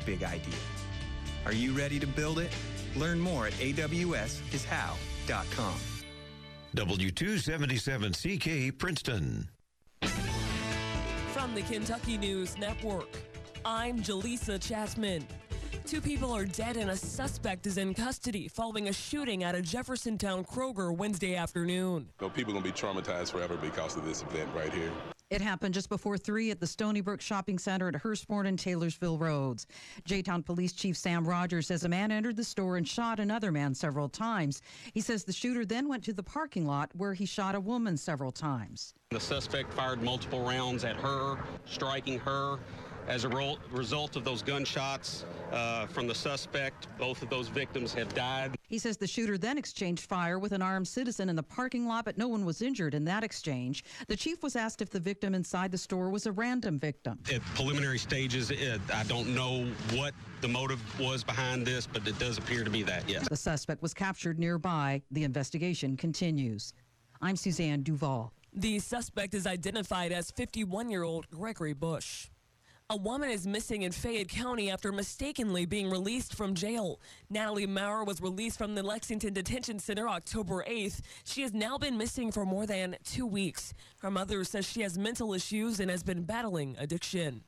big idea. Are you ready to build it? Learn more at awsishow.com. W277CK Princeton. From the Kentucky News Network, I'm Jaleesa Chapman. 2 people are dead and a suspect is in custody following a shooting at a Jeffersontown Kroger Wednesday afternoon. People are going to be traumatized forever because of this event right here. It happened just before 3 at the Stony Brook Shopping Center at Hurstbourne and Taylorsville Roads. J-Town Police Chief Sam Rogers says a man entered the store and shot another man several times. He says the shooter then went to the parking lot where he shot a woman several times. The suspect fired multiple rounds at her, striking her. As a result of those gunshots from the suspect, both of those victims have died. He says the shooter then exchanged fire with an armed citizen in the parking lot, but no one was injured in that exchange. The chief was asked if the victim inside the store was a random victim. At preliminary stages, I don't know what the motive was behind this, but it does appear to be that, yes. The suspect was captured nearby. The investigation continues. I'm Suzanne Duvall. The suspect is identified as 51-year-old Gregory Bush. A woman is missing in Fayette County after mistakenly being released from jail. Natalie Maurer was released from the Lexington Detention Center October 8th. She has now been missing for more than 2 weeks. Her mother says she has mental issues and has been battling addiction.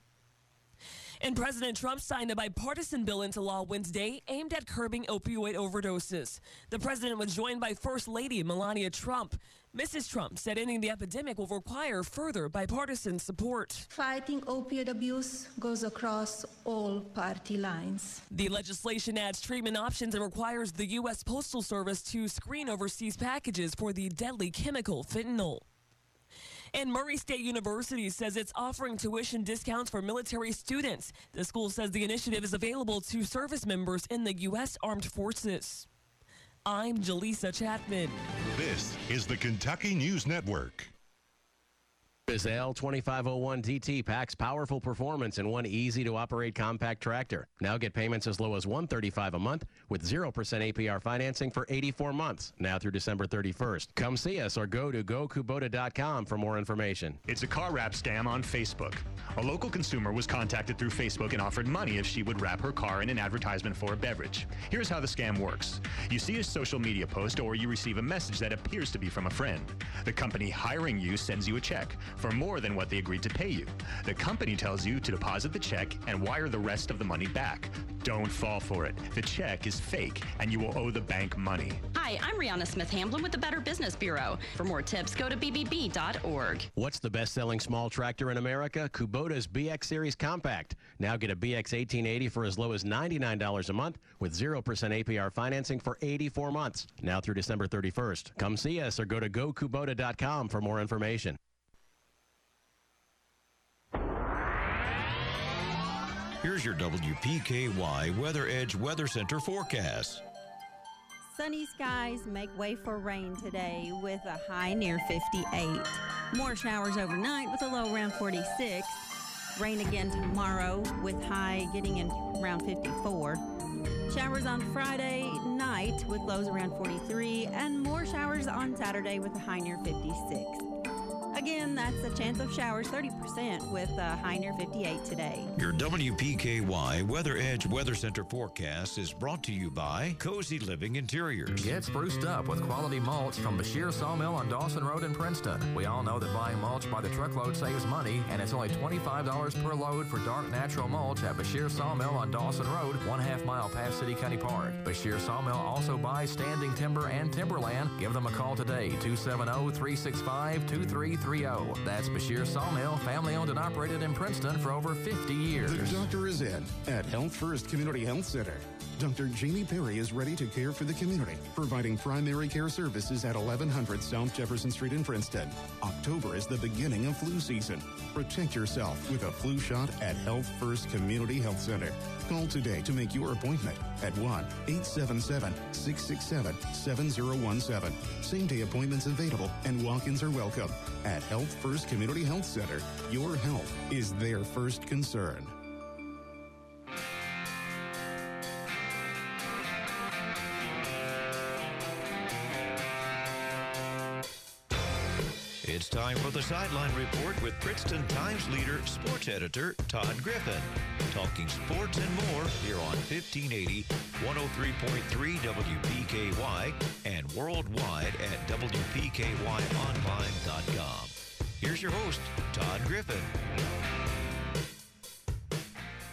And President Trump signed a bipartisan bill into law Wednesday aimed at curbing opioid overdoses. The president was joined by First Lady Melania Trump. Mrs. Trump said ending the epidemic will require further bipartisan support. Fighting opioid abuse goes across all party lines. The legislation adds treatment options and requires the U.S. Postal Service to screen overseas packages for the deadly chemical fentanyl. And Murray State University says it's offering tuition discounts for military students. The school says the initiative is available to service members in the U.S. Armed Forces. I'm Jaleesa Chapman. This is the Kentucky News Network. This L2501DT packs powerful performance in one easy-to-operate compact tractor. Now get payments as low as $135 a month with 0% APR financing for 84 months, now through December 31st. Come see us or go to gokubota.com for more information. It's a car wrap scam on Facebook. A local consumer was contacted through Facebook and offered money if she would wrap her car in an advertisement for a beverage. Here's how the scam works. You see a social media post or you receive a message that appears to be from a friend. The company hiring you sends you a check for more than what they agreed to pay you. The company tells you to deposit the check and wire the rest of the money back. Don't fall for it. The check is fake and you will owe the bank money. Hi, I'm Rihanna Smith-Hamblin with the Better Business Bureau. For more tips, go to bbb.org. What's the best-selling small tractor in America? Kubota's BX Series Compact. Now get a BX 1880 for as low as $99 a month with 0% APR financing for 84 months. Now through December 31st. Come see us or go to gokubota.com for more information. Here's your WPKY Weather Edge Weather Center forecast. Sunny skies make way for rain today with a high near 58. More showers overnight with a low around 46. Rain again tomorrow with high getting in around 54. Showers on Friday night with lows around 43. And more showers on Saturday with a high near 56. Again, that's a chance of showers, 30% with a high near 58 today. Your WPKY Weather Edge Weather Center forecast is brought to you by Cozy Living Interiors. Get spruced up with quality mulch from Bashir Sawmill on Dawson Road in Princeton. We all know that buying mulch by the truckload saves money, and it's only $25 per load for dark natural mulch at Bashir Sawmill on Dawson Road, 1/2 mile past City County Park. Bashir Sawmill also buys standing timber and timberland. Give them a call today, 270-365-2330. That's Bashir Sawmill, family owned and operated in Princeton for over 50 years. The doctor is in at Health First Community Health Center. Dr. Jamie Perry is ready to care for the community, providing primary care services at 1100 South Jefferson Street in Princeton. October is the beginning of flu season. Protect yourself with a flu shot at Health First Community Health Center. Call today to make your appointment at 1-877-667-7017. Same-day appointments available and walk-ins are welcome. At Health First Community Health Center, your health is their first concern. It's time for the Sideline Report with Princeton Times leader, sports editor Todd Griffin. Talking sports and more on 1580, 103.3 WPKY, and worldwide at WPKYonline.com. Here's your host, Todd Griffin.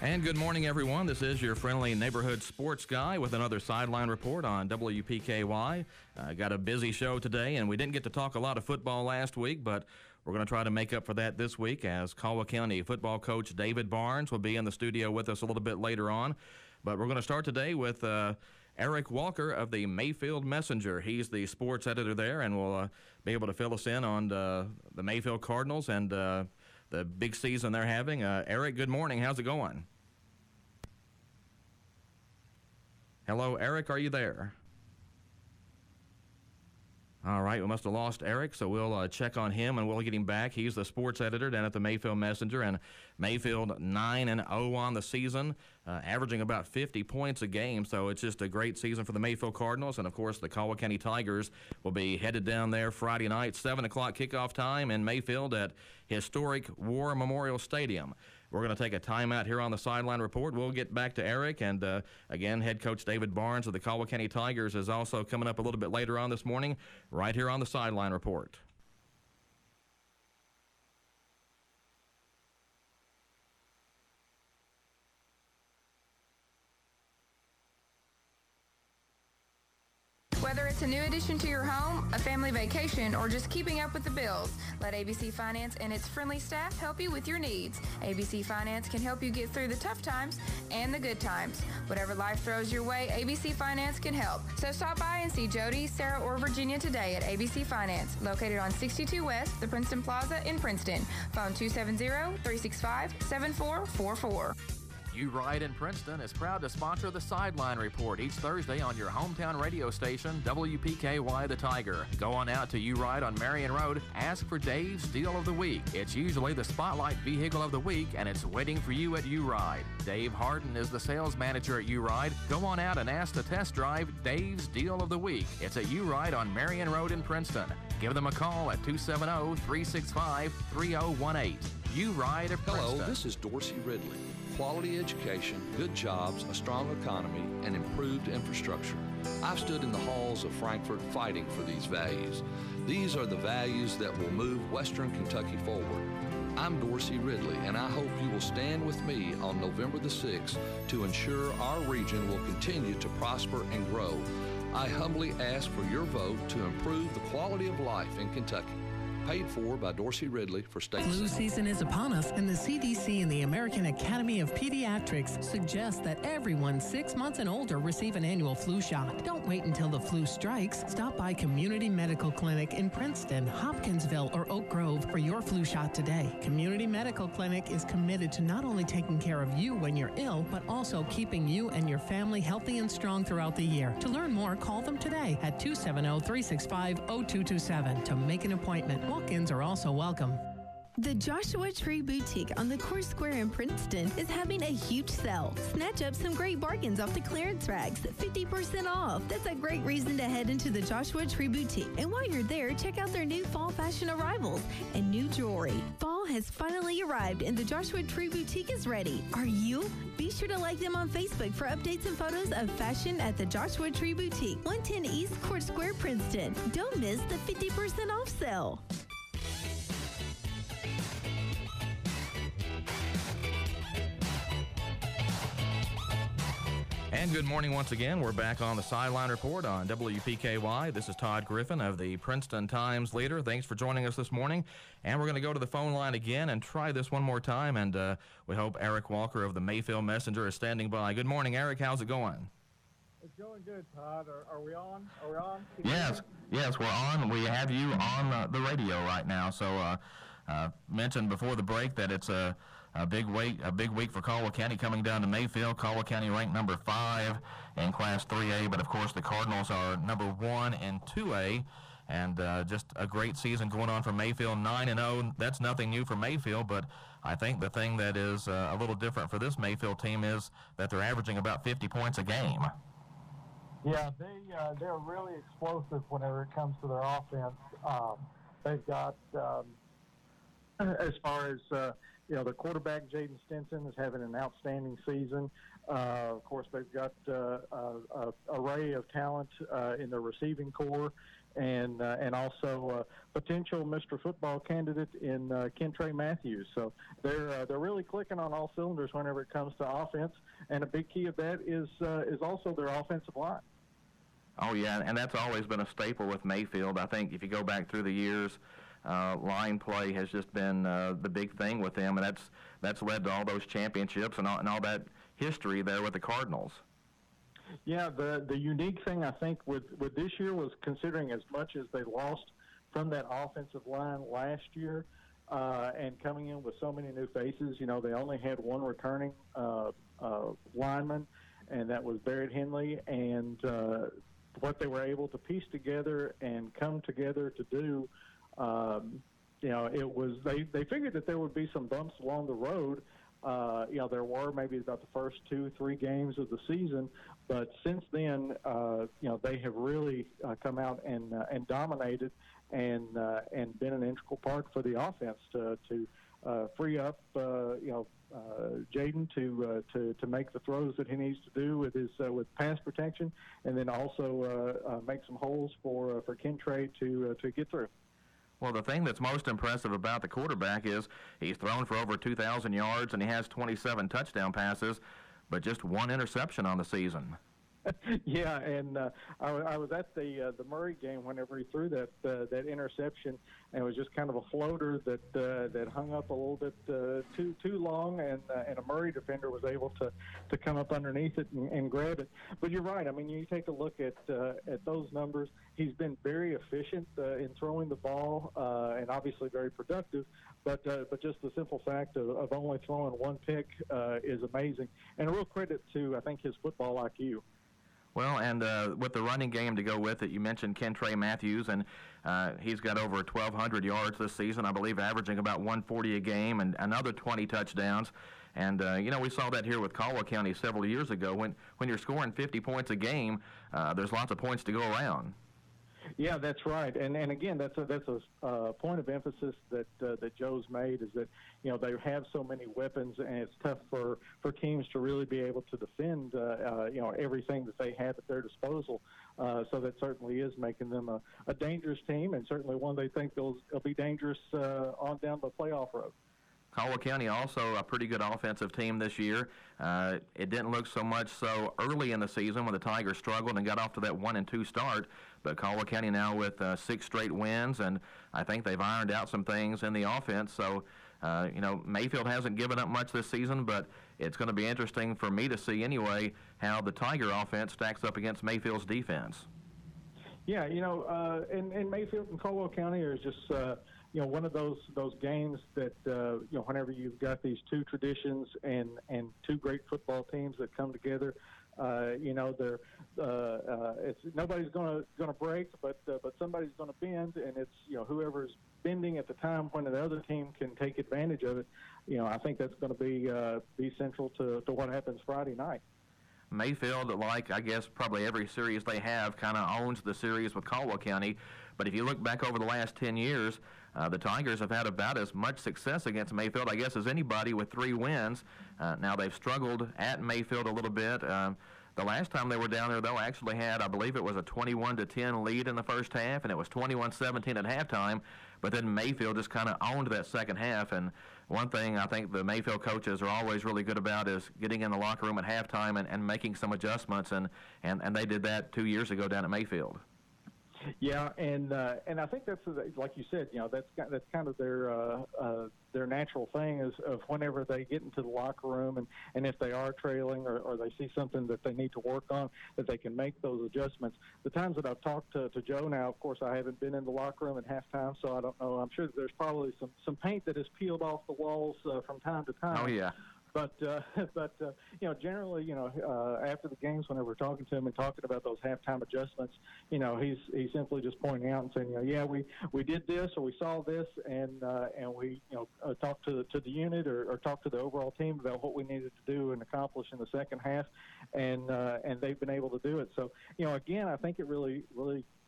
And good morning, everyone. This is your friendly neighborhood sports guy with another sideline report on WPKY. Got a busy show today, and we didn't get to talk a lot of football last week, but we're going to try to make up for that this week as Caldwell County football coach David Barnes will be in the studio with us a little bit later on. But we're going to start today with Eric Walker of the Mayfield Messenger. He's the sports editor there and will be able to fill us in on the Mayfield Cardinals and the big season they're having. Eric, good morning. How's it going? Hello, Eric, are you there? All right, we must have lost Eric, so we'll check on him and we'll get him back. He's the sports editor down at the Mayfield Messenger, and Mayfield 9-0 on the season, averaging about 50 points a game, so it's just a great season for the Mayfield Cardinals. And, of course, the Caldwell County Tigers will be headed down there Friday night, 7 o'clock kickoff time in Mayfield at historic War Memorial Stadium. We're going to take a timeout here on the Sideline Report. We'll get back to Eric. And, again, head coach David Barnes of the Caldwell County Tigers is also coming up a little bit later on this morning, right here on the Sideline Report. Whether it's a new addition to your home, a family vacation, or just keeping up with the bills, let ABC Finance and its friendly staff help you with your needs. ABC Finance can help you get through the tough times and the good times. Whatever life throws your way, ABC Finance can help. So stop by and see Jody, Sarah, or Virginia today at ABC Finance, located on 62 West, the Princeton Plaza in Princeton. Phone 270-365-7444. U-Ride in Princeton is proud to sponsor the Sideline Report each Thursday on your hometown radio station, WPKY The Tiger. Go on out to U-Ride on Marion Road, ask for Dave's Deal of the Week. It's usually the Spotlight Vehicle of the Week, and it's waiting for you at U-Ride. Dave Harden is the sales manager at U-Ride. Go on out and ask to test drive Dave's Deal of the Week. It's at U-Ride on Marion Road in Princeton. Give them a call at 270-365-3018. U-Ride of Princeton. Hello, this is Dorsey Ridley. Quality education, good jobs, a strong economy, and improved infrastructure. I've stood in the halls of Frankfort fighting for these values. These are the values that will move Western Kentucky forward. I'm Dorsey Ridley, and I hope you will stand with me on November the 6th to ensure our region will continue to prosper and grow. I humbly ask for your vote to improve the quality of life in Kentucky. Paid for by Dorsey Ridley for state. Flu season is upon us, and the CDC and the American Academy of Pediatrics suggest that everyone 6 months and older receive an annual flu shot. Don't wait until the flu strikes. Stop by Community Medical Clinic in Princeton, Hopkinsville, or Oak Grove for your flu shot today. Community Medical Clinic is committed to not only taking care of you when you're ill, but also keeping you and your family healthy and strong throughout the year. To learn more, call them today at 270-365-0227 to make an appointment. Walk-ins are also welcome. The Joshua Tree Boutique on the Core Square in Princeton is having a huge sale. Snatch up some great bargains off the clearance racks at 50% off. That's a great reason to head into the Joshua Tree Boutique. And while you're there, check out their new fall fashion arrivals and new jewelry. Fall has finally arrived and the Joshua Tree Boutique is ready. Are you? Be sure to like them on Facebook for updates and photos of fashion at the Joshua Tree Boutique, 110 East Court Square, Princeton. Don't miss the 50% off sale. And good morning once again. We're back on the Sideline Report on WPKY. This is Todd Griffin of the Princeton Times-Leader. Thanks for joining us this morning. And we're going to go to the phone line again and try this one more time. And we hope Eric Walker of the Mayfield Messenger is standing by. Good morning, Eric. How's it going? It's going good, Todd. Are we on? Are we on? Yes, we're on. We have you on the radio right now. So mentioned before the break that it's a big week for Caldwell County coming down to Mayfield. Caldwell County ranked number 5 in Class 3A, but of course the Cardinals are number 1 in 2A, and just a great season going on for Mayfield. 9-0. That's nothing new for Mayfield, but I think the thing that is a little different for this Mayfield team is that they're averaging about 50 points a game. Yeah, they're really explosive whenever it comes to their offense. They've got as far as their quarterback, Jaden Stinson, is having an outstanding season. Of course, they've got an array of talent in their receiving core, and also potential Mr. Football candidate in Kentrey Matthews. So they're really clicking on all cylinders whenever it comes to offense, and a big key of that is also their offensive line. Oh yeah, and that's always been a staple with Mayfield. I think if you go back through the years, line play has just been the big thing with them, and that's led to all those championships and all that history there with the Cardinals. Yeah, the unique thing I think with this year was, considering as much as they lost from that offensive line last year, and coming in with so many new faces. You know, they only had one returning lineman, and that was Barrett Henley, and what they were able to piece together and come together to do, you know, it was, they figured that there would be some bumps along the road. You know, there were maybe about the first 2-3 games of the season, but since then, you know, they have really come out and dominated and been an integral part for the offense to free up, you know, Jaden to make the throws that he needs to do with his with pass protection, and then also make some holes for Kentrey to get through. Well, the thing that's most impressive about the quarterback is he's thrown for over 2,000 yards and he has 27 touchdown passes, but just one interception on the season. Yeah, and I was at the Murray game whenever he threw that interception, and it was just kind of a floater that hung up a little bit too long, and a Murray defender was able to come up underneath it and grab it. But you're right. I mean, you take a look at those numbers. He's been very efficient in throwing the ball, and obviously very productive. But just the simple fact of only throwing one pick is amazing, and a real credit to, I think, his football IQ. Well, and with the running game to go with it, you mentioned Kentrey Matthews, and he's got over 1,200 yards this season, I believe, averaging about 140 a game and another 20 touchdowns. And, you know, we saw that here with Caldwell County several years ago. When you're scoring 50 points a game, there's lots of points to go around. Yeah, that's right, and again, that's a point of emphasis that Joe's made, is that, you know, they have so many weapons, and it's tough for teams to really be able to defend you know, everything that they have at their disposal. So that certainly is making them a dangerous team, and certainly one they think they'll be dangerous on down the playoff road. Caldwell County also a pretty good offensive team this year. It didn't look so much so early in the season when the Tigers struggled and got off to that 1-2 start. But Caldwell County now with 6 straight wins, and I think they've ironed out some things in the offense. So, you know, Mayfield hasn't given up much this season, but it's going to be interesting for me to see anyway how the Tiger offense stacks up against Mayfield's defense. Yeah, you know, and Mayfield and Caldwell County are just you know, one of those games that you know, whenever you've got these two traditions and two great football teams that come together, you know, they're it's nobody's going to break, but somebody's going to bend, and it's, you know, whoever's bending at the time when the other team can take advantage of it. You know, I think that's going to be central to what happens Friday night. Mayfield, like I guess probably every series they have, kind of owns the series with Caldwell County. But if you look back over the last 10 years, the Tigers have had about as much success against Mayfield, I guess, as anybody with 3 wins. Now they've struggled at Mayfield a little bit. The last time they were down there, though, actually had, I believe it was a 21-10 lead in the first half, and it was 21-17 at halftime. But then Mayfield just kind of owned that second half. And one thing I think the Mayfield coaches are always really good about is getting in the locker room at halftime and making some adjustments. And they did that 2 years ago down at Mayfield. Yeah, and I think that's, like you said, you know, that's kind of their natural thing is of whenever they get into the locker room and if they are trailing or they see something that they need to work on, that they can make those adjustments. The times that I've talked to Joe now, of course, I haven't been in the locker room at halftime, so I don't know. I'm sure that there's probably some paint that is peeled off the walls from time to time. Oh, yeah. But you know, generally, you know, after the games, whenever we're talking to him and talking about those halftime adjustments, you know, he's simply just pointing out and saying, you know, yeah, we did this or we saw this, and we, you know, talked to the unit or talked to the overall team about what we needed to do and accomplish in the second half, and they've been able to do it. So, you know, again, I think it really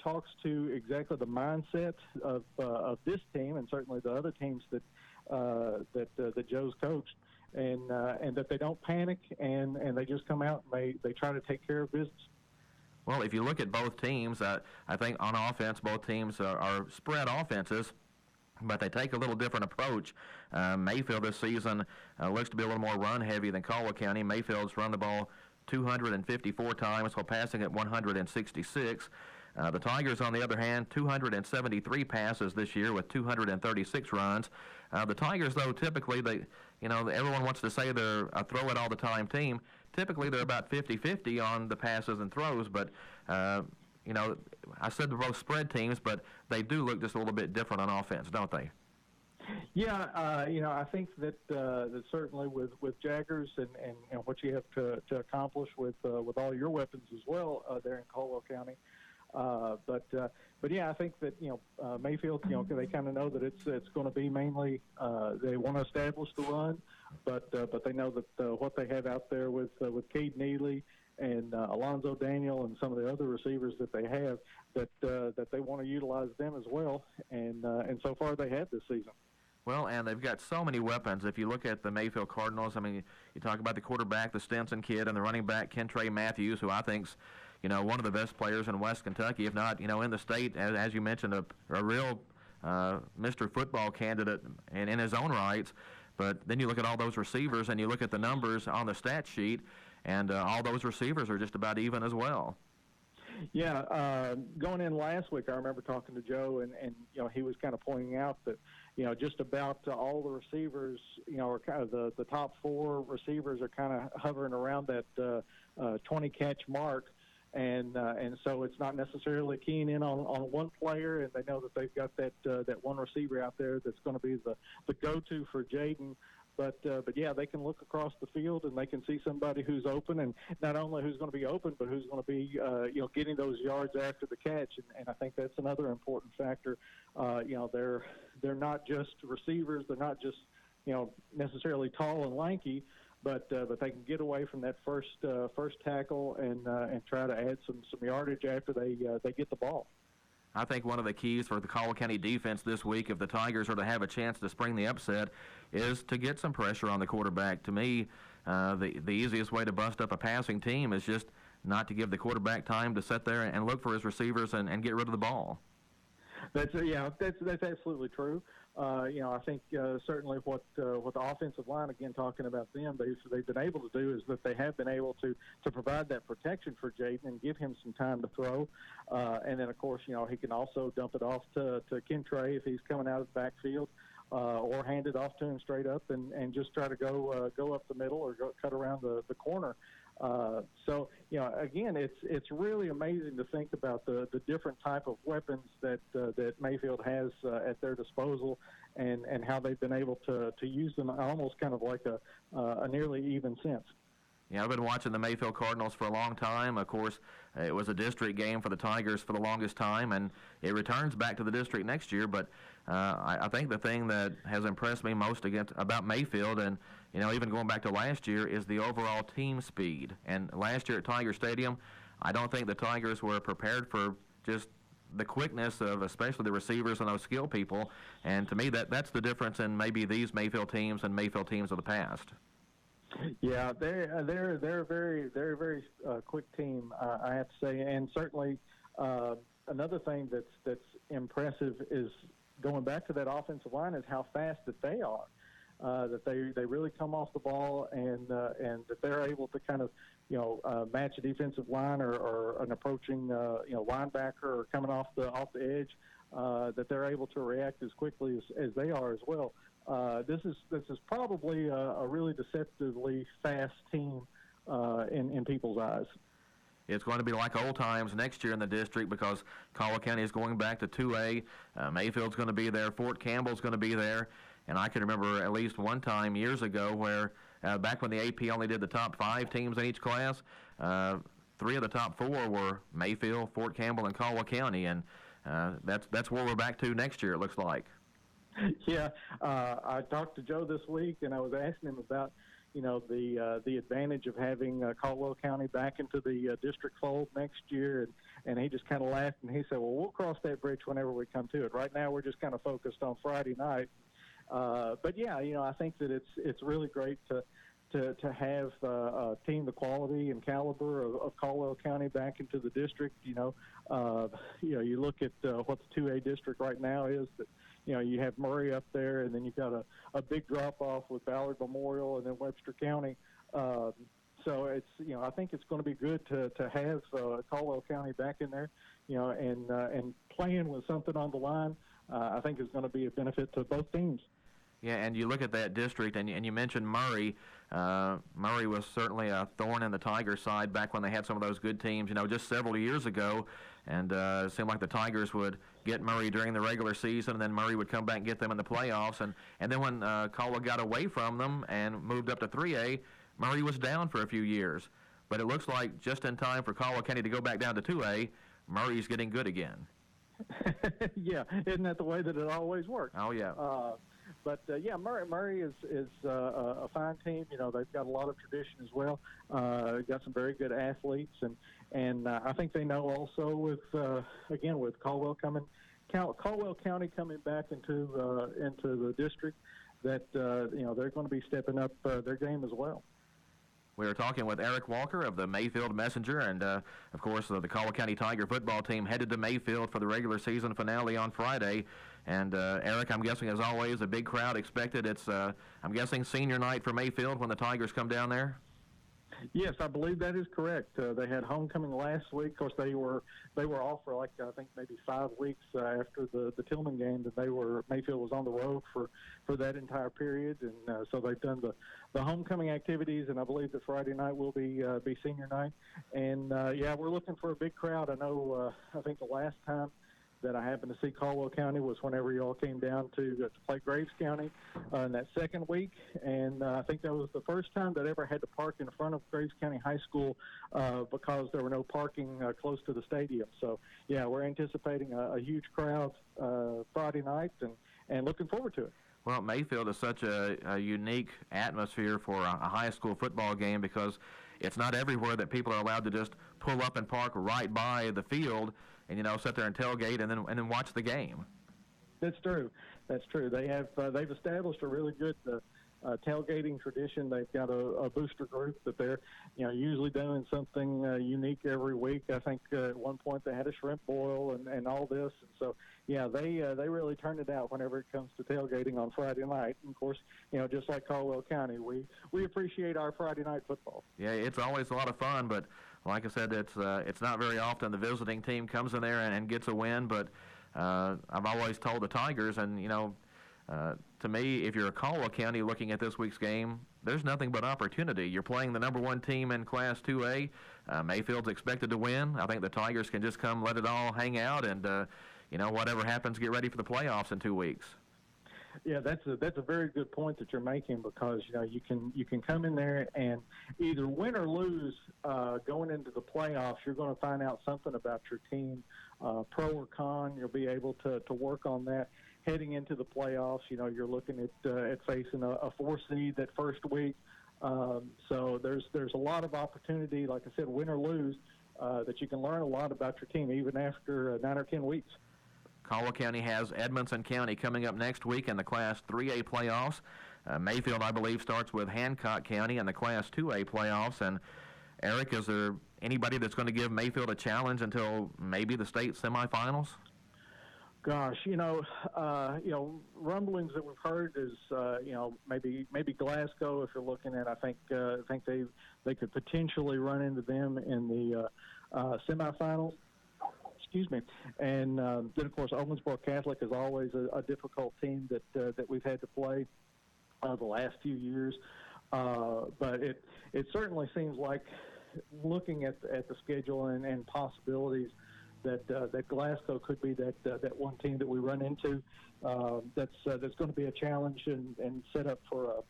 talks to exactly the mindset of this team and certainly the other teams that Joe's coached. and that they don't panic, and they just come out and they try to take care of business. Well, if you look at both teams, I think on offense, both teams are spread offenses, but they take a little different approach. Mayfield this season looks to be a little more run-heavy than Caldwell County. Mayfield's run the ball 254 times while passing at 166. The Tigers, on the other hand, 273 passes this year with 236 runs. The Tigers, though, typically, everyone wants to say they're a throw-it-all-the-time team. Typically, they're about 50-50 on the passes and throws, but, I said they're both spread teams, but they do look just a little bit different on offense, don't they? Yeah, I think that certainly with Jaggers and what you have to accomplish with all your weapons as well there in Caldwell County. But yeah, I think that Mayfield, they kind of know that it's going to be mainly they want to establish the run, but they know that what they have out there with Cade Neely and Alonzo Daniel and some of the other receivers that they have, that they want to utilize them as well, and so far they have this season. Well, and they've got so many weapons. If you look at the Mayfield Cardinals, I mean, you talk about the quarterback, the Stinson kid, and the running back, Kentrey Matthews, who I think's one of the best players in West Kentucky, if not, in the state, as you mentioned, a real Mr. Football candidate in his own rights. But then you look at all those receivers, and you look at the numbers on the stat sheet, and all those receivers are just about even as well. Yeah, going in last week, I remember talking to Joe, and he was kind of pointing out that, just about all the receivers, are kind of the top four receivers are kind of hovering around that 20-catch mark. And so it's not necessarily keying in on one player, and they know that they've got that one receiver out there that's going to be the go-to for Jaden. But yeah, they can look across the field and they can see somebody who's open, and not only who's going to be open, but who's going to be getting those yards after the catch. And I think that's another important factor. They're not just receivers. They're not just necessarily tall and lanky. But they can get away from that first tackle and try to add some yardage after they get the ball. I think one of the keys for the Caldwell County defense this week, if the Tigers are to have a chance to spring the upset, is to get some pressure on the quarterback. To me, the easiest way to bust up a passing team is just not to give the quarterback time to sit there and look for his receivers and get rid of the ball. That's absolutely true. I think certainly what the offensive line, again, talking about them, they've been able to do is that they have been able to provide that protection for Jaden and give him some time to throw. And then, of course, he can also dump it off to Kentrey if he's coming out of the backfield, or hand it off to him straight up and just try to go up the middle or cut around the corner. So, again, it's really amazing to think about the different type of weapons that Mayfield has at their disposal, and how they've been able to use them almost kind of like a nearly even sense. Yeah, I've been watching the Mayfield Cardinals for a long time. Of course, it was a district game for the Tigers for the longest time, and it returns back to the district next year. But I think the thing that has impressed me most about Mayfield, and even going back to last year, is the overall team speed. And last year at Tiger Stadium, I don't think the Tigers were prepared for just the quickness of especially the receivers and those skill people. And to me, that's the difference in maybe these Mayfield teams and Mayfield teams of the past. Yeah, they're a very quick team, I have to say, and certainly another thing that's impressive is going back to that offensive line is how fast that they are. That they really come off the ball and that they're able to kind of match a defensive line or an approaching linebacker or coming off the edge, that they're able to react as quickly as they are as well. This is probably a really deceptively fast team in people's eyes. It's going to be like old times next year in the district because Caldwell County is going back to 2A. Mayfield's going to be there. Fort Campbell's going to be there. And I can remember at least one time years ago where back when the AP only did the top 5 teams in each class, 3 of the top 4 were Mayfield, Fort Campbell, and Caldwell County. And that's where we're back to next year, it looks like. Yeah, I talked to Joe this week, and I was asking him about, the advantage of having Caldwell County back into the district fold next year, and he just kind of laughed, and he said, well, we'll cross that bridge whenever we come to it. Right now, we're just kind of focused on Friday night, But yeah, I think that it's really great to have a team the quality and caliber of Caldwell County back into the district. You look at what the 2A district right now is. That you have Murray up there, and then you've got a big drop off with Ballard Memorial, and then Webster County. So it's I think it's going to be good to have Caldwell County back in there, and playing with something on the line. I think is going to be a benefit to both teams. Yeah, and you look at that district, and you mentioned Murray. Murray was certainly a thorn in the Tigers' side back when they had some of those good teams, just several years ago. And it seemed like the Tigers would get Murray during the regular season, and then Murray would come back and get them in the playoffs. And then when Caldwell got away from them and moved up to 3A, Murray was down for a few years. But it looks like just in time for Caldwell County to go back down to 2A, Murray's getting good again. Yeah, isn't that the way that it always works? Oh, yeah. But Murray is a fine team. They've got a lot of tradition as well. Got some very good athletes, and I think they know also with Caldwell County coming back into the district that they're going to be stepping up their game as well. We are talking with Eric Walker of the Mayfield Messenger, and of course the Caldwell County Tiger football team headed to Mayfield for the regular season finale on Friday. And Eric, I'm guessing as always a big crowd expected. It's I'm guessing senior night for Mayfield when the Tigers come down there. Yes, I believe that is correct. They had homecoming last week. Of course, they were off for I think maybe 5 weeks after the Tillman game. That Mayfield was on the road for that entire period, and so they've done the homecoming activities. And I believe that Friday night will be senior night. And we're looking for a big crowd. I know. I think the last time that I happened to see Caldwell County was whenever you all came down to play Graves County in that second week, and I think that was the first time that I ever had to park in front of Graves County High School because there were no parking close to the stadium. So, yeah, we're anticipating a huge crowd Friday night and looking forward to it. Well, Mayfield is such a unique atmosphere for a high school football game because it's not everywhere that people are allowed to just pull up and park right by the field and sit there and tailgate and then watch the game. That's true. They've established a really good tailgating tradition. They've got a booster group that they're usually doing something unique every week. I think at one point they had a shrimp boil and all this, and so they really turn it out whenever it comes to tailgating on Friday night. And of course, just like Caldwell County, we appreciate our Friday night football. Yeah, it's always a lot of fun, but like I said, it's not very often the visiting team comes in there and gets a win. But I've always told the Tigers, and to me, if you're a Caldwell County looking at this week's game, there's nothing but opportunity. You're playing the number one team in Class 2A. Mayfield's expected to win. I think the Tigers can just come let it all hang out, and whatever happens, get ready for the playoffs in 2 weeks. Yeah, that's a very good point that you're making because you can come in there and either win or lose going into the playoffs. You're going to find out something about your team, pro or con. You'll be able to work on that heading into the playoffs. You're looking at facing a 4 seed that first week. So there's a lot of opportunity, like I said, win or lose, that you can learn a lot about your team even after 9 or 10 weeks. Caldwell County has Edmonson County coming up next week in the Class 3A playoffs. Mayfield, I believe, starts with Hancock County in the Class 2A playoffs. And, Eric, is there anybody that's going to give Mayfield a challenge until maybe the state semifinals? Gosh, rumblings that we've heard is, maybe Glasgow. If you're looking at, I think they could potentially run into them in the semifinals. Excuse me. And then, of course, Owensboro Catholic is always a difficult team that we've had to play the last few years. But it certainly seems like, looking at the schedule and possibilities, that Glasgow could be that one team that we run into that's going to be a challenge and set up for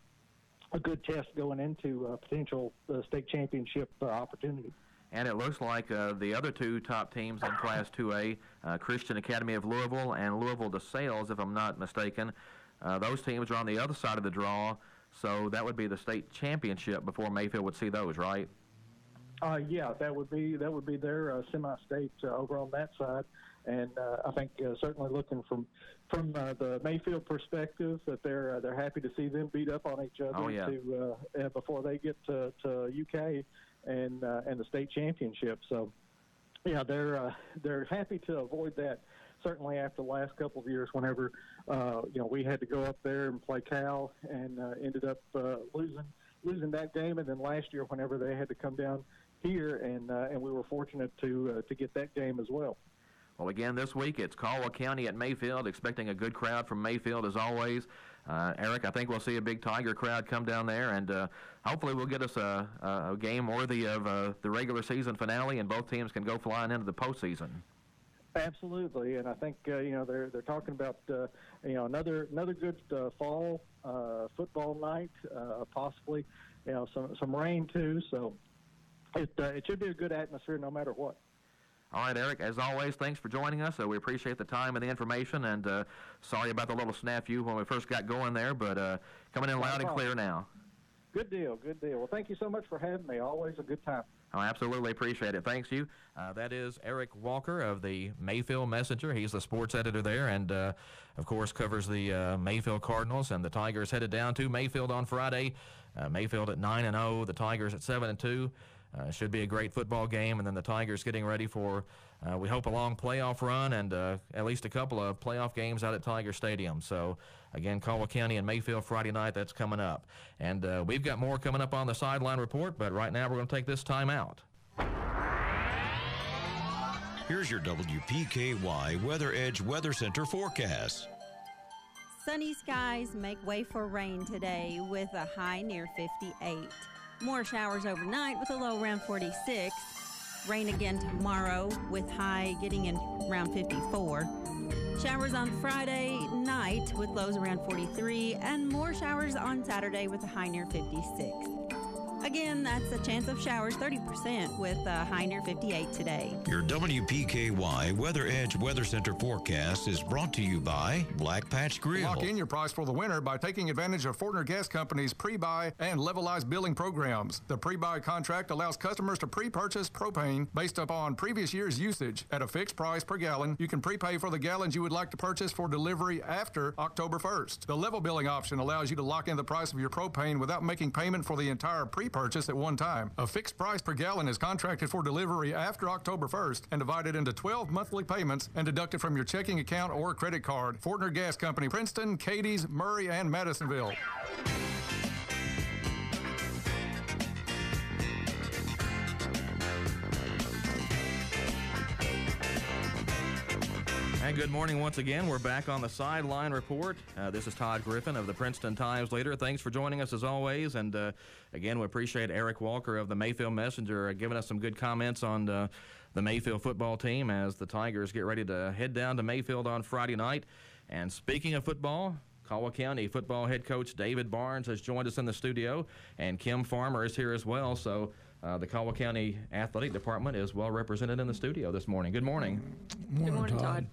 a good test going into a potential state championship opportunity. And it looks like the other two top teams in Class 2A, Christian Academy of Louisville and Louisville DeSales, if I'm not mistaken, those teams are on the other side of the draw, so that would be the state championship before Mayfield would see those, right? Yeah, that would be their semi-state over on that side, And I think certainly looking from the Mayfield perspective, that they're happy to see them beat up on each other before they get to UK and the state championship. So, yeah, they're happy to avoid that. Certainly after the last couple of years, whenever we had to go up there and play Cal and ended up losing that game, and then last year whenever they had to come down here and we were fortunate to get that game as well. Well, again, this week it's Caldwell County at Mayfield, expecting a good crowd from Mayfield as always. Eric, I think we'll see a big Tiger crowd come down there, and hopefully we'll get us a game worthy of the regular season finale, and both teams can go flying into the postseason. Absolutely, and I think they're talking about another good fall football night, possibly some rain too. So it should be a good atmosphere no matter what. All right, Eric, as always, thanks for joining us. We appreciate the time and the information, and sorry about the little snafu when we first got going there, but coming in loud and clear now. Good deal. Well, thank you so much for having me. Always a good time. I absolutely appreciate it. Thanks, you. That is Eric Walker of the Mayfield Messenger. He's the sports editor there and, of course, covers the Mayfield Cardinals. And the Tigers headed down to Mayfield on Friday. Mayfield at 9-0, the Tigers at 7-2. Should be a great football game. And then the Tigers getting ready for, we hope, a long playoff run and at least a couple of playoff games out at Tiger Stadium. So, again, Caldwell County and Mayfield Friday night, that's coming up. And we've got more coming up on the Sideline Report, but right now we're going to take this time out. Here's your WPKY Weather Edge Weather Center forecast. Sunny skies make way for rain today with a high near 58. More showers overnight with a low around 46. Rain again tomorrow with high getting in around 54. Showers on Friday night with lows around 43, and more showers on Saturday with a high near 56. Again, that's a chance of showers, 30%, with a high near 58 today. Your WPKY Weather Edge Weather Center forecast is brought to you by Black Patch Grill. Lock in your price for the winter by taking advantage of Fortner Gas Company's pre-buy and levelized billing programs. The pre-buy contract allows customers to pre-purchase propane based upon previous year's usage. At a fixed price per gallon, you can prepay for the gallons you would like to purchase for delivery after October 1st. The level billing option allows you to lock in the price of your propane without making payment for the entire pre-purchase at one time. A fixed price per gallon is contracted for delivery after October 1st and divided into 12 monthly payments and deducted from your checking account or credit card. Fortner Gas Company, Princeton, Cadiz, Murray, and Madisonville. And good morning once again. We're back on the Sideline Report. This is Todd Griffin of the Princeton Times-Leader. Thanks for joining us as always. And again, we appreciate Eric Walker of the Mayfield Messenger giving us some good comments on the Mayfield football team as the Tigers get ready to head down to Mayfield on Friday night. And speaking of football, Caldwell County football head coach David Barnes has joined us in the studio, and Kim Farmer is here as well. So the Caldwell County Athletic Department is well represented in the studio this morning. Good morning. Good morning, Todd.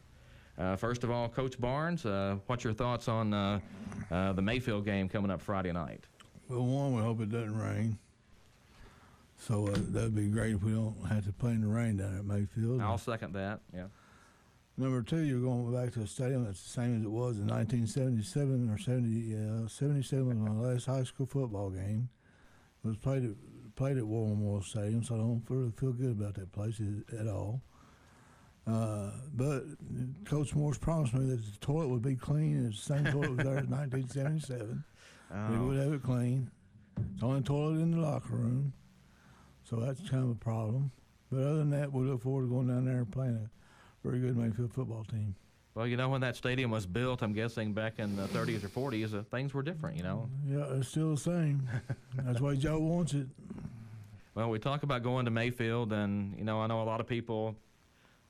First of all, Coach Barnes, what's your thoughts on the Mayfield game coming up Friday night? Well, one, we hope it doesn't rain. So that'd be great if we don't have to play in the rain down at Mayfield. I'll second that, yeah. Number two, you're going back to a stadium that's the same as it was in 1977 or 77 was my last high school football game. It was played at War Memorial Stadium, so I don't really feel good about that place at all. But Coach Morse promised me that the toilet would be clean. It's the same toilet was there in 1977. We would have it clean. It's the only toilet in the locker room, so that's kind of a problem. But other than that, we look forward to going down there and playing a very good Mayfield football team. Well, you know, when that stadium was built, I'm guessing back in the 30s or 40s, things were different, you know. Yeah, it's still the same. That's why Joe wants it. Well, we talk about going to Mayfield, and, you know, I know a lot of people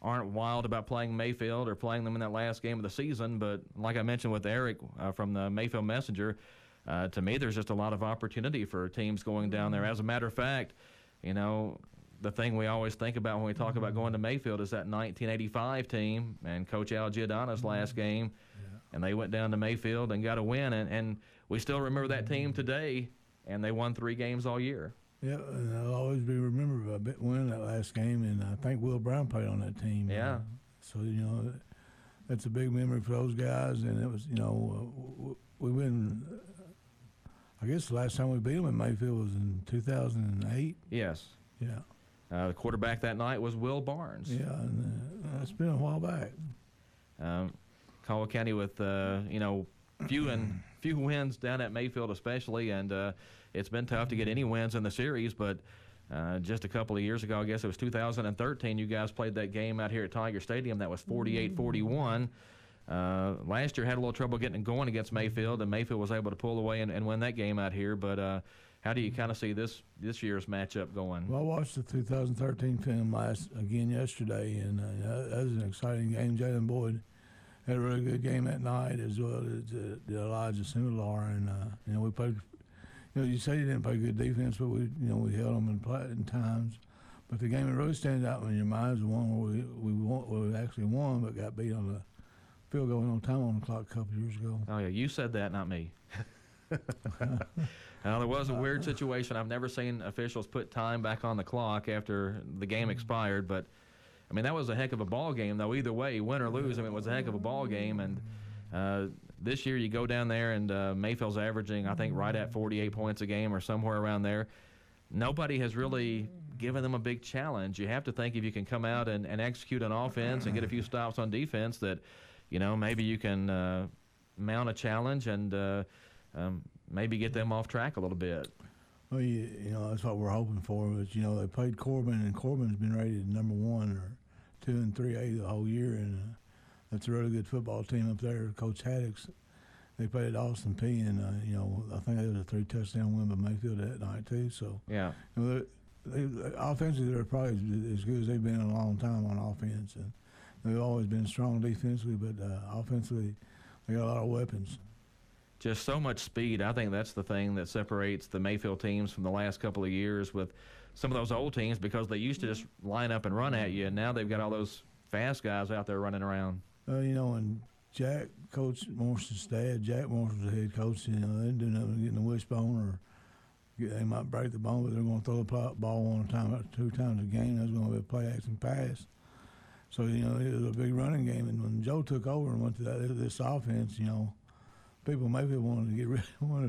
aren't wild about playing Mayfield or playing them in that last game of the season, but like I mentioned with Eric from the Mayfield Messenger, to me there's just a lot of opportunity for teams going down there. As a matter of fact, you know, the thing we always think about when we talk about going to Mayfield is that 1985 team and Coach Al Giordano's last game, and they went down to Mayfield and got a win, and we still remember that team today, and they won 3 games all year. Yeah, and I'll always be remembered by winning that last game, and I think Will Brown played on that team. Yeah. So, that's a big memory for those guys. And it was, we've been, I guess the last time we beat them in Mayfield was in 2008. Yes. Yeah. The quarterback that night was Will Barnes. Yeah, and it's been a while back. Caldwell County with, few wins down at Mayfield especially, and it's been tough to get any wins in the series, but just a couple of years ago, I guess it was 2013, you guys played that game out here at Tiger Stadium. That was 48-41. Last year had a little trouble getting it going against Mayfield, and Mayfield was able to pull away and win that game out here, but how do you kind of see this year's matchup going? Well, I watched the 2013 film yesterday, and that was an exciting game. Jalen Boyd had a really good game that night, as well as Elijah Sindelar, and we played. You say you didn't play good defense, but we held them in times. But the game that really stands out in your mind is the one where we actually won, but got beat on the field goal on time on the clock a couple of years ago. Oh yeah, you said that, not me. There was a weird situation. I've never seen officials put time back on the clock after the game expired, but I mean that was a heck of a ball game, though. Either way, win or lose, it was a heck of a ball game, and this year you go down there and Mayfield's averaging, I think, right at 48 points a game or somewhere around there. Nobody has really given them a big challenge. You have to think if you can come out and execute on offense and get a few stops on defense that, maybe you can mount a challenge and maybe get them off track a little bit. Well, that's what we're hoping for. But, they played Corbin, and Corbin's been rated number 1 or 2 and 3A the whole year, and that's a really good football team up there. Coach Haddock's, they played at Austin P, and, I think it was a 3-touchdown win by Mayfield that night, too. So, yeah. Offensively, they're probably as good as they've been in a long time on offense. And they've always been strong defensively, but offensively, they got a lot of weapons. Just so much speed. I think that's the thing that separates the Mayfield teams from the last couple of years with some of those old teams, because they used to just line up and run at you, and now they've got all those fast guys out there running around. And Jack, Coach Morrison's dad, Jack Morrison's the head coach, they didn't do nothing getting the wishbone, or they might break the bone, but they're going to throw the ball 1 time, 2 times a game. That's going to be a play-action pass. So, it was a big running game. And when Joe took over and went to this offense, people maybe wanted to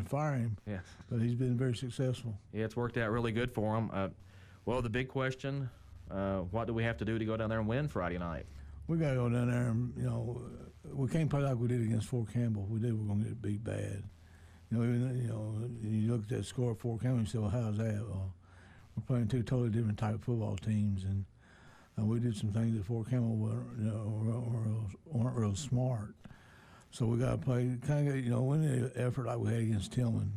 fire him. Yeah. But he's been very successful. Yeah, it's worked out really good for him. Well, the big question, what do we have to do to go down there and win Friday night? We got to go down there and, we can't play like we did against Fort Campbell. If we did, we're going to get beat bad. You look at that score at Fort Campbell and you say, well, how's that? Well, we're playing 2 totally different type of football teams, and we did some things at Fort Campbell weren't real smart. So we got to play kind of, win the effort like we had against Tillman.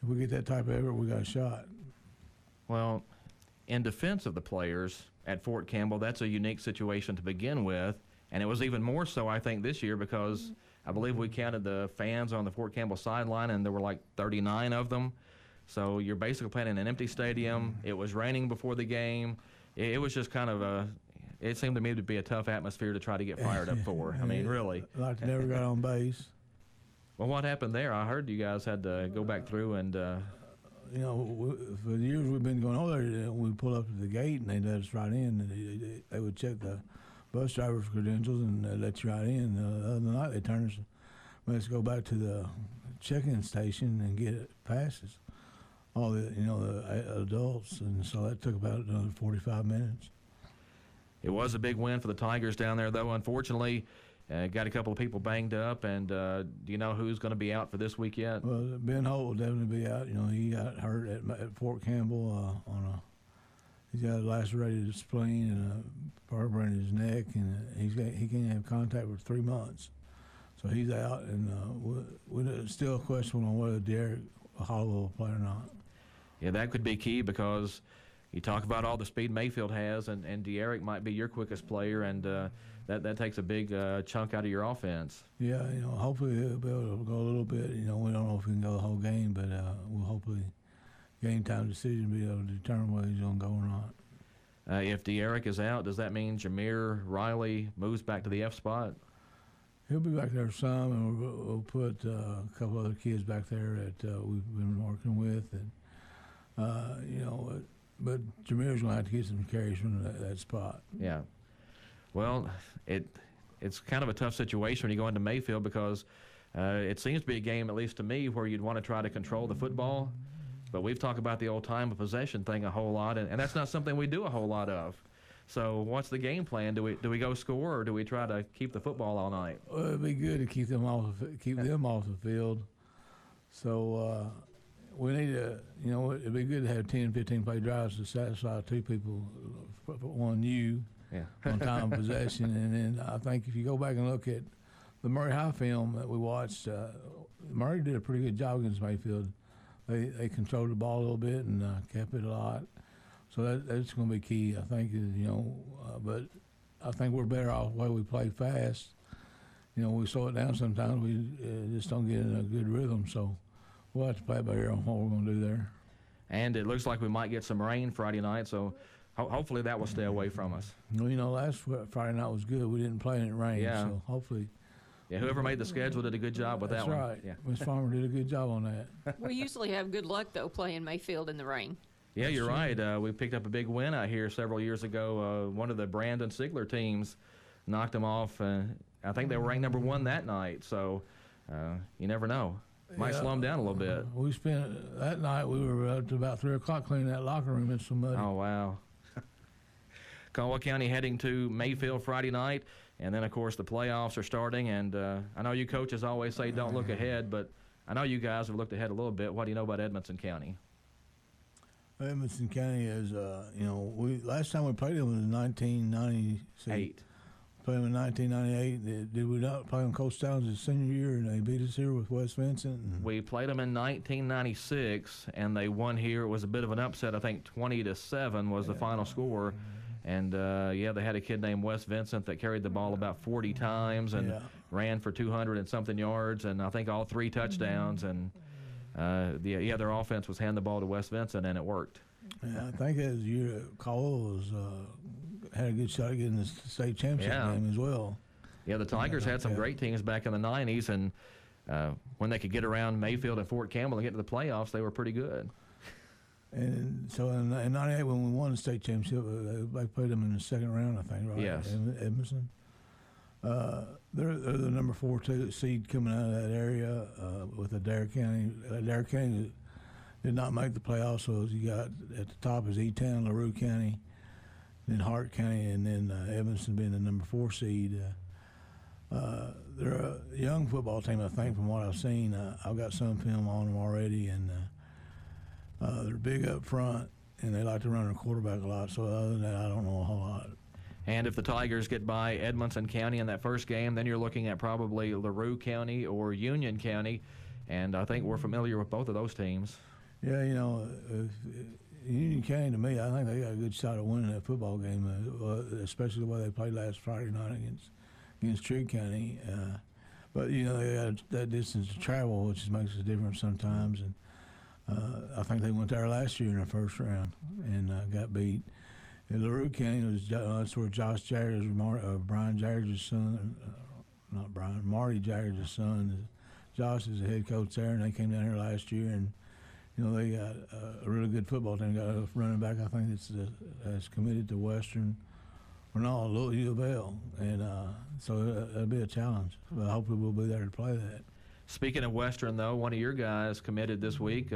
If we get that type of effort, we got a shot. Well, in defense of the players at Fort Campbell, that's a unique situation to begin with, and it was even more so, I think, this year because I believe we counted the fans on the Fort Campbell sideline, and there were like 39 of them. So you're basically playing in an empty stadium. It was raining before the game. It was just kind of it seemed to me to be a tough atmosphere to try to get fired up for. I mean, really. Like they never got on base. Well, what happened there? I heard you guys had to go back through and... for the years we've been going over there, we pull up to the gate and they let us right in. And they would check the bus driver's credentials and they let you right in. The other night they turned us, let's go back to the check-in station and get passes. All the adults, and so that took about another 45 minutes. It was a big win for the Tigers down there, though. Unfortunately, got a couple of people banged up, and do you know who's going to be out for this week yet? Well, Ben Holt will definitely be out. He got hurt at Fort Campbell he's got a lacerated spleen and a fiber in his neck, and he can't have contact for 3 months. So he's out, and we're still questionable on whether Derek Holloway will play or not. Yeah, that could be key because you talk about all the speed Mayfield has, and De'Eric might be your quickest player, and that takes a big chunk out of your offense. Yeah, hopefully he'll be able to go a little bit. We don't know if he can go the whole game, but we'll hopefully game time decision be able to determine whether he's going to go or not. If De'Eric is out, does that mean Jameer Riley moves back to the F spot? He'll be back there some, and we'll put a couple other kids back there that we've been working with, and but Jameer's going to have to get some carries from that spot. Yeah. Well, it's kind of a tough situation when you go into Mayfield because it seems to be a game, at least to me, where you'd want to try to control the football. But we've talked about the old time of possession thing a whole lot, and that's not something we do a whole lot of. So what's the game plan? Do we go score, or do we try to keep the football all night? Well, it'd be good to keep them off the field. So we need to, it'd be good to have 10, 15 play drives to satisfy two people, one you, on time of possession. And then I think if you go back and look at the Murray High film that we watched, Murray did a pretty good job against Mayfield. They controlled the ball a little bit and kept it a lot. So that's going to be key, I think, but I think we're better off the way we play fast. We slow it down sometimes. We just don't get in a good rhythm. So we'll have to play by ear on what we're going to do there. And it looks like we might get some rain Friday night, so hopefully that will stay away from us. Well, last Friday night was good. We didn't play in it rain, so hopefully. Yeah, whoever made the schedule did a good job with that one. That's right. Yeah. Ms. Farmer did a good job on that. We usually have good luck, though, playing Mayfield in the rain. Yeah, you're right. We picked up a big win out here several years ago. One of the Brandon Sigler teams knocked them off. I think they were ranked number 1 that night. So you never know. Might slow them down a little bit. We spent that night. We were up to about 3 o'clock cleaning that locker room. It's so muddy. Oh wow. Caldwell County heading to Mayfield Friday night, and then of course the playoffs are starting. And I know you coaches always say don't look ahead, but I know you guys have looked ahead a little bit. What do you know about Edmonson County? Edmonson County is, last time we played them was in 1998. Played them in 1998. Did we not play them Coach Towns' senior year, and they beat us here with West Vincent? We played them in 1996, and they won here. It was a bit of an upset. I think 20-7 was the final score. And, they had a kid named West Vincent that carried the ball about 40 times and ran for 200 and something yards, and I think all 3 touchdowns. And their offense was hand the ball to West Vincent, and it worked. Yeah, I think as year Caldwell had a good shot at getting the state championship game as well. Yeah, the Tigers had some great teams back in the 90s, and when they could get around Mayfield and Fort Campbell and get to the playoffs, they were pretty good. And so in 98, when we won the state championship, they played them in the second round, I think, right? Yes. Edmonton. They're the number 4 seed coming out of that area with Adair County. Adair County did not make the playoffs, so you got at the top is E-Town, LaRue County, then Hart County, and then Evanston being the number 4 seed. They're a young football team, I think, from what I've seen. I've got some film on them already, and they're big up front, and they like to run their quarterback a lot. So other than that, I don't know a whole lot. And if the Tigers get by Edmonson County in that first game, then you're looking at probably LaRue County or Union County, and I think we're familiar with both of those teams. Yeah, Union County, to me, I think they got a good shot at winning that football game, especially the way they played last Friday night against Trigg County. But, they got that distance to travel, which makes a difference sometimes. And I think they went there last year in the first round and got beat. In LaRue County, that's where Josh Jaggers, Brian Jaggers' son, Marty Jaggers' son. Josh is the head coach there, and they came down here last year, and they got a really good football team. Got a running back, I think, that's committed to Western, Louisville U of L, and so it'll be a challenge. But hopefully we'll be there to play that. Speaking of Western, though, one of your guys committed this week.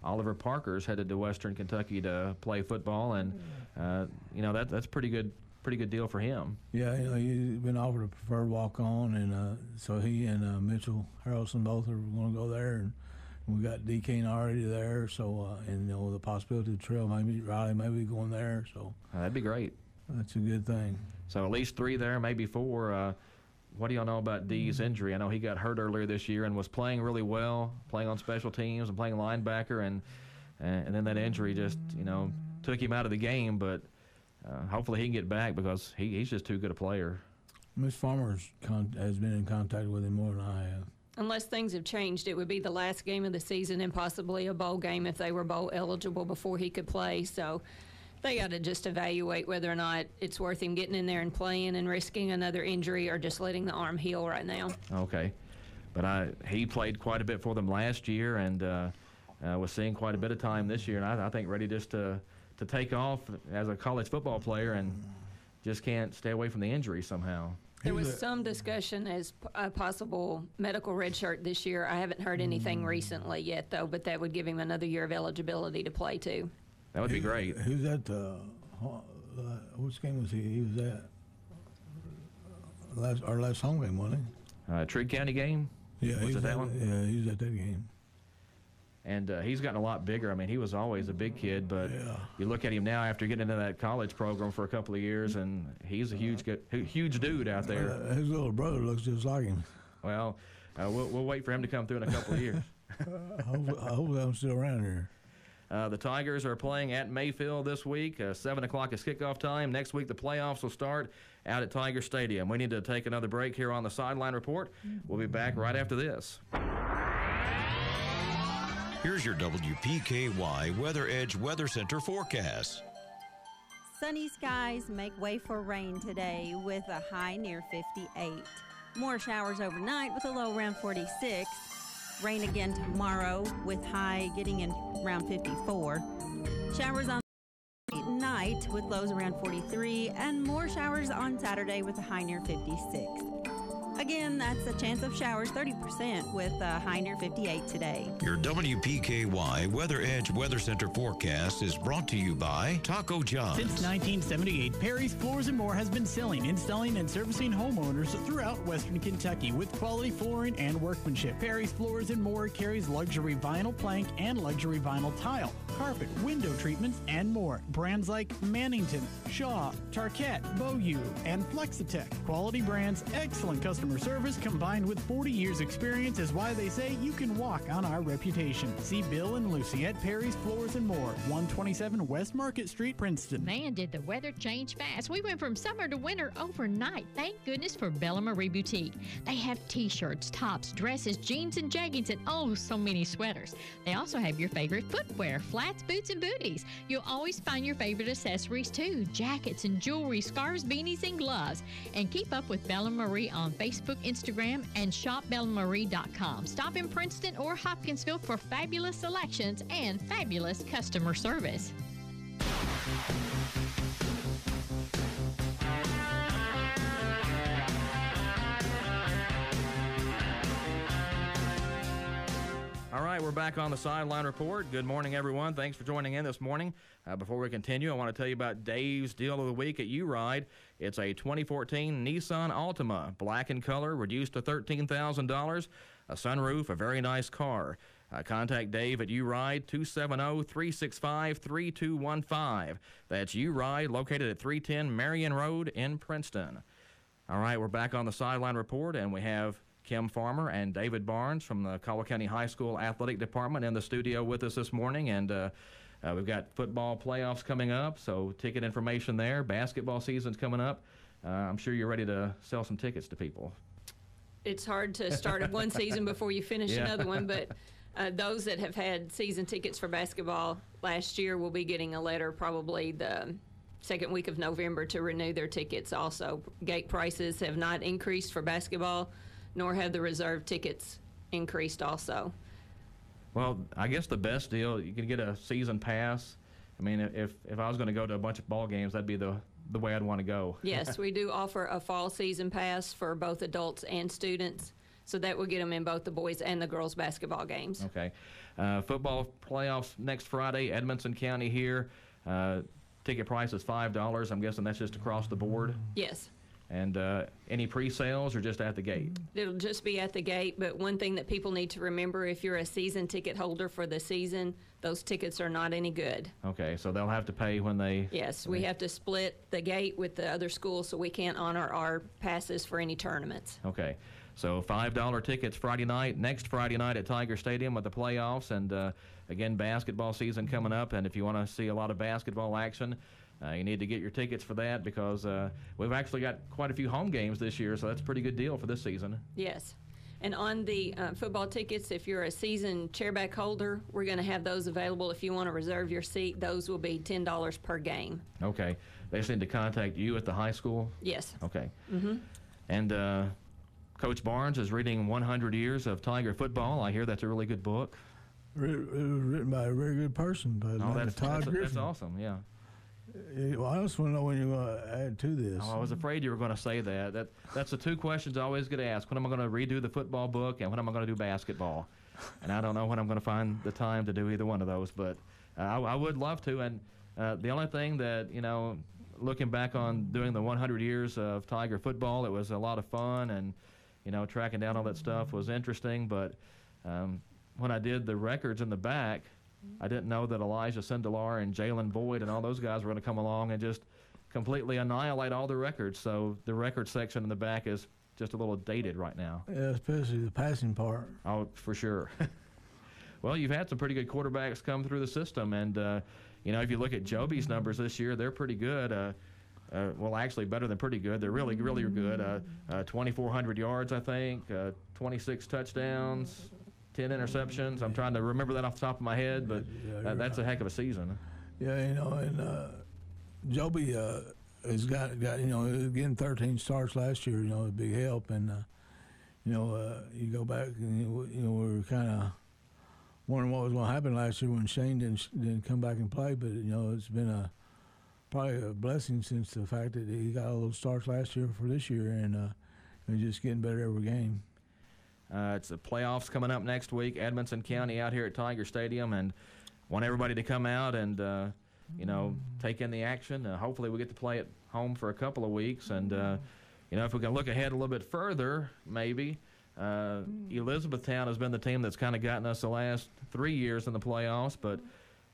Oliver Parker's headed to Western Kentucky to play football, and that's pretty good deal for him. Yeah, he's been offered a preferred walk-on, and so he and Mitchell Harrelson both are going to go there, and we got D. King already there. So and the possibility of Trail, maybe Riley may be going there. So that'd be great. That's a good thing. So at least 3 there, maybe 4. What do y'all know about D's injury? I know he got hurt earlier this year and was playing really well, playing on special teams and playing linebacker, and then that injury just took him out of the game. But hopefully he can get back because he's just too good a player. Miss Farmer has been in contact with him more than I have. Unless things have changed, it would be the last game of the season and possibly a bowl game if they were bowl eligible before he could play. So they got to just evaluate whether or not it's worth him getting in there and playing and risking another injury or just letting the arm heal right now. Okay. But he played quite a bit for them last year and was seeing quite a bit of time this year. And I think ready just to take off as a college football player. And just can't stay away from the injury somehow. There was some discussion as a possible medical redshirt this year. I haven't heard anything recently yet, though, but that would give him another year of eligibility to play, too. That would be great. Who's at which game was he? He was at our last home game, wasn't he? Trigg County game? Yeah, was it that one? Yeah, he was at that game. And he's gotten a lot bigger. I mean, he was always a big kid, but you look at him now after getting into that college program for a couple of years, and he's a huge dude out there. His little brother looks just like him. Well, we'll wait for him to come through in a couple of years. I hope I'm still around here. The Tigers are playing at Mayfield this week. 7 o'clock is kickoff time. Next week, the playoffs will start out at Tiger Stadium. We need to take another break here on the Sideline Report. We'll be back right after this. Here's your WPKY Weather Edge Weather Center forecast. Sunny skies make way for rain today with a high near 58. More showers overnight with a low around 46. Rain again tomorrow with high getting in around 54. Showers on night with lows around 43, and more showers on Saturday with a high near 56. Again, that's a chance of showers 30% with a high near 58 today. Your WPKY Weather Edge Weather Center forecast is brought to you by Taco John's. Since 1978, Perry's Floors & More has been selling, installing, and servicing homeowners throughout Western Kentucky with quality flooring and workmanship. Perry's Floors & More carries luxury vinyl plank and luxury vinyl tile, carpet, window treatments, and more. Brands like Mannington, Shaw, Tarkett, Beaulieu, and Flexitech. Quality brands, excellent customer service combined with 40 years experience is why they say you can walk on our reputation. See Bill and Lucy at Perry's Floors & More, 127 West Market Street, Princeton. Man, did the weather change fast. We went from summer to winter overnight. Thank goodness for Bella Marie Boutique. They have t-shirts, tops, dresses, jeans, and jeggings, and oh, so many sweaters. They also have your favorite footwear, flats, boots, and booties. You'll always find your favorite accessories too, jackets and jewelry, scarves, beanies, and gloves. And keep up with Bella Marie on Facebook, Instagram, and shopbellamarie.com. Stop in Princeton or Hopkinsville for fabulous selections and fabulous customer service. All right, we're back on the Sideline Report. Good morning, everyone. Thanks for joining in this morning. Before we continue, I want to tell you about Dave's Deal of the Week at U-Ride. It's a 2014 Nissan Altima, black in color, reduced to $13,000, a sunroof, a very nice car. Contact Dave at U-Ride, 270-365-3215. That's U-Ride, located at 310 Marion Road in Princeton. All right, we're back on the Sideline Report, and we have Kim Farmer and David Barnes from the Caldwell County High School Athletic Department in the studio with us this morning. And we've got football playoffs coming up, so ticket information there. Basketball season's coming up. I'm sure you're ready to sell some tickets to people. It's hard to start one season before you finish another one, but those that have had season tickets for basketball last year will be getting a letter probably the second week of November to renew their tickets also. Gate prices have not increased for basketball, nor have the reserve tickets increased also. Well, I guess the best deal, you can get a season pass. I mean, if I was going to go to a bunch of ball games, that'd be the way I'd want to go. Yes, we do offer a fall season pass for both adults and students, so that will get them in both the boys and the girls basketball games. Okay. Football playoffs next Friday, Edmonson County here. Ticket price is $5. I'm guessing that's just across the board? Yes. And any pre-sales or just at the gate? It'll just be at the gate, but one thing that people need to remember, if you're a season ticket holder for the season, those tickets are not any good. Okay, so they'll have to pay when they... Yes, we have to split the gate with the other schools, so we can't honor our passes for any tournaments. Okay, so $5 tickets Friday night, next Friday night at Tiger Stadium with the playoffs, and again, basketball season coming up, and if you want to see a lot of basketball action, you need to get your tickets for that because we've actually got quite a few home games this year, so that's a pretty good deal for this season. Yes. And on the football tickets, if you're a season chairback holder, we're going to have those available. If you want to reserve your seat, those will be $10 per game. Okay. They just need to contact you at the high school? Yes. Okay. Mm-hmm. And Coach Barnes is reading 100 Years of Tiger Football. I hear that's a really good book. It was written by a very good person, by Todd Griffin. That's awesome, yeah. Well, I just want to know when you're going to add to this. Oh, I was afraid you were going to say that. That's the two questions I always get asked. When am I going to redo the football book, and when am I going to do basketball? And I don't know when I'm going to find the time to do either one of those, but I would love to. And the only thing that, looking back on doing the 100 years of Tiger football, it was a lot of fun, and, tracking down all that stuff was interesting. But when I did the records in the back, I didn't know that Elijah Sindelar and Jalen Boyd and all those guys were going to come along and just completely annihilate all the records. So the record section in the back is just a little dated right now. Yeah, especially the passing part. Oh, for sure. Well, you've had some pretty good quarterbacks come through the system, and if you look at Joby's numbers this year, they're pretty good. Well, actually better than pretty good. They're really, really good. 2,400 yards, I think, 26 touchdowns, 10 interceptions. I'm trying to remember that off the top of my head, but that's a heck of a season. Yeah, and Joby has got getting 13 starts last year, a big help. And, you go back and, we were kind of wondering what was going to happen last year when Shane didn't come back and play. But, it's been probably a blessing since the fact that he got all those starts last year for this year, and he's just getting better every game. It's the playoffs coming up next week. Edmonson County out here at Tiger Stadium, and want everybody to come out and, take in the action. Hopefully we get to play at home for a couple of weeks. And, if we can look ahead a little bit further, maybe, Elizabethtown has been the team that's kind of gotten us the last 3 years in the playoffs, but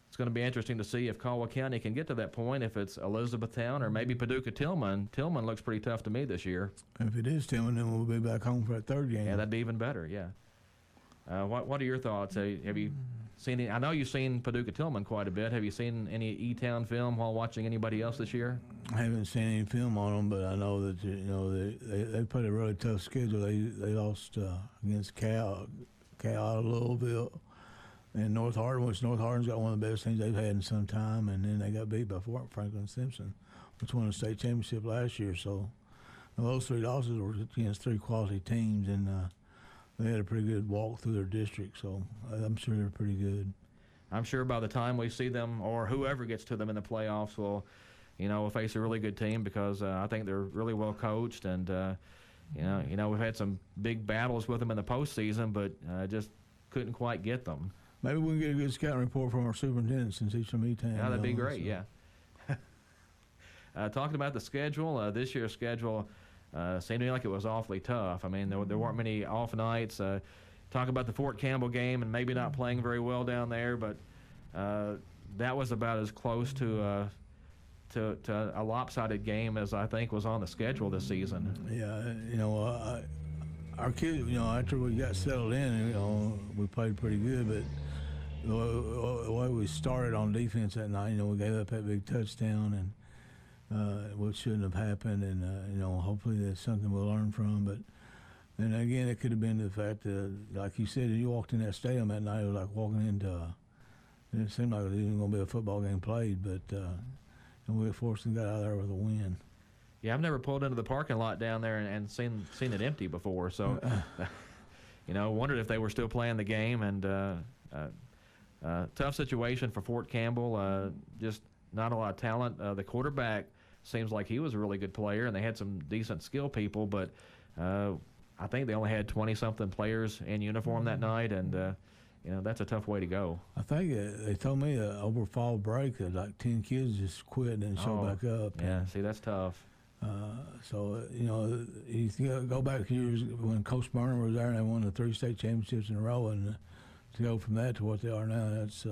it's going to be interesting to see if Caldwell County can get to that point, if it's Elizabethtown or maybe Paducah-Tillman. Tillman looks pretty tough to me this year. If it is Tillman, then we'll be back home for that third game. Yeah, that'd be even better, yeah. What are your thoughts? Have you seen I know you've seen Paducah-Tillman quite a bit. Have you seen any E-Town film while watching anybody else this year? I haven't seen any film on them, but I know that they played a really tough schedule. They lost against Cal out of Louisville. And North Hardin, which North Hardin's got one of the best teams they've had in some time, and then they got beat by Fort Franklin Simpson, which won the state championship last year. So those three losses were against three quality teams, and they had a pretty good walk through their district. So I'm sure they're pretty good. I'm sure by the time we see them, or whoever gets to them in the playoffs, we'll face a really good team, because I think they're really well coached, and we've had some big battles with them in the postseason, but just couldn't quite get them. Maybe we can get a good scouting report from our superintendent since he's from E-Town. Yeah, that'd be great, yeah. Talking about the schedule, this year's schedule seemed to me like it was awfully tough. I mean, there weren't many off nights. Talk about the Fort Campbell game and maybe not playing very well down there, but that was about as close to a lopsided game as I think was on the schedule this season. Yeah, our kids, after we got settled in, we played pretty good, but the way we started on defense that night, we gave up that big touchdown, and which shouldn't have happened, and hopefully that's something we'll learn from. But then again, it could have been the fact that, like you said, you walked in that stadium that night, it was like walking into. It seemed like it wasn't going to be a football game played, but and we fortunately got out of there with a win. Yeah, I've never pulled into the parking lot down there and seen it empty before. So, wondered if they were still playing the game. And tough situation for Fort Campbell. Just not a lot of talent. The quarterback seems like he was a really good player, and they had some decent skill people. But I think they only had 20-something players in uniform that night, and that's a tough way to go. I think they told me over fall break that like 10 kids just quit and didn't show back up. Yeah, see, that's tough. You go back years when Coach Burner was there and they won the 3 state championships in a row, and to go from that to what they are now, that's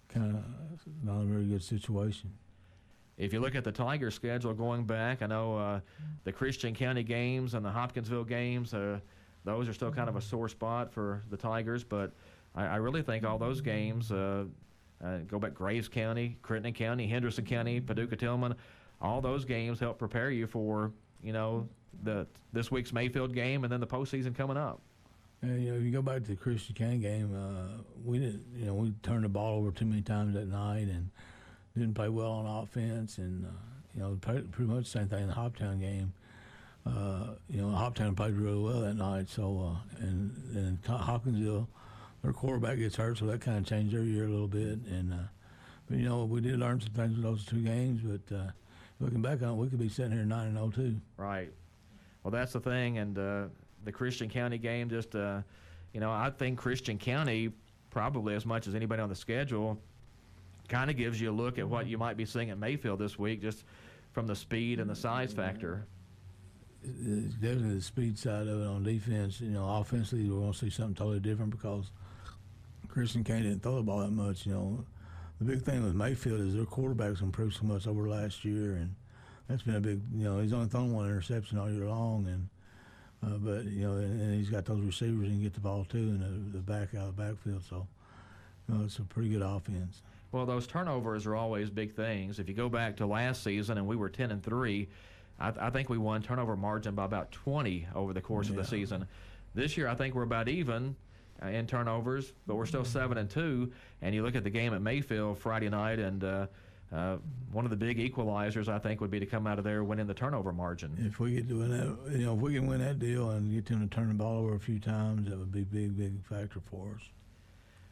kind of not a very good situation. If you look at the Tiger schedule going back, I know the Christian County games and the Hopkinsville games, those are still kind of a sore spot for the Tigers, but I really think all those games, go back Graves County, Crittenden County, Henderson County, Paducah-Tillman, all those games help prepare you for, this week's Mayfield game and then the postseason coming up. And, if you go back to the Christian County game, we didn't, we turned the ball over too many times that night and didn't play well on offense, and pretty much the same thing in the Hoptown game. Hoptown played really well that night, so and Hopkinsville, their quarterback gets hurt, so that kind of changed their year a little bit, and But, we did learn some things with those 2 games, but looking back on it, we could be sitting here 9-0 too. Right. Well, that's the thing, and the Christian County game just, I think Christian County, probably as much as anybody on the schedule, kind of gives you a look at what you might be seeing at Mayfield this week, just from the speed and the size factor. It's definitely the speed side of it on defense. Offensively, we're going to see something totally different because Christian County didn't throw the ball that much. The big thing with Mayfield is their quarterback's improved so much over last year, and that's been a big. He's only thrown 1 interception all year long, and but and he's got those receivers and get the ball too, and the back out of the backfield. So, it's a pretty good offense. Well, those turnovers are always big things. If you go back to last season, and we were 10-3, I think we won turnover margin by about 20 over the course of the season. This year, I think we're about even in turnovers, but we're still 7-2. And you look at the game at Mayfield Friday night, and one of the big equalizers, I think, would be to come out of there winning the turnover margin. If we get to win that, if we can win that deal and get them to turn the ball over a few times, that would be a big factor for us.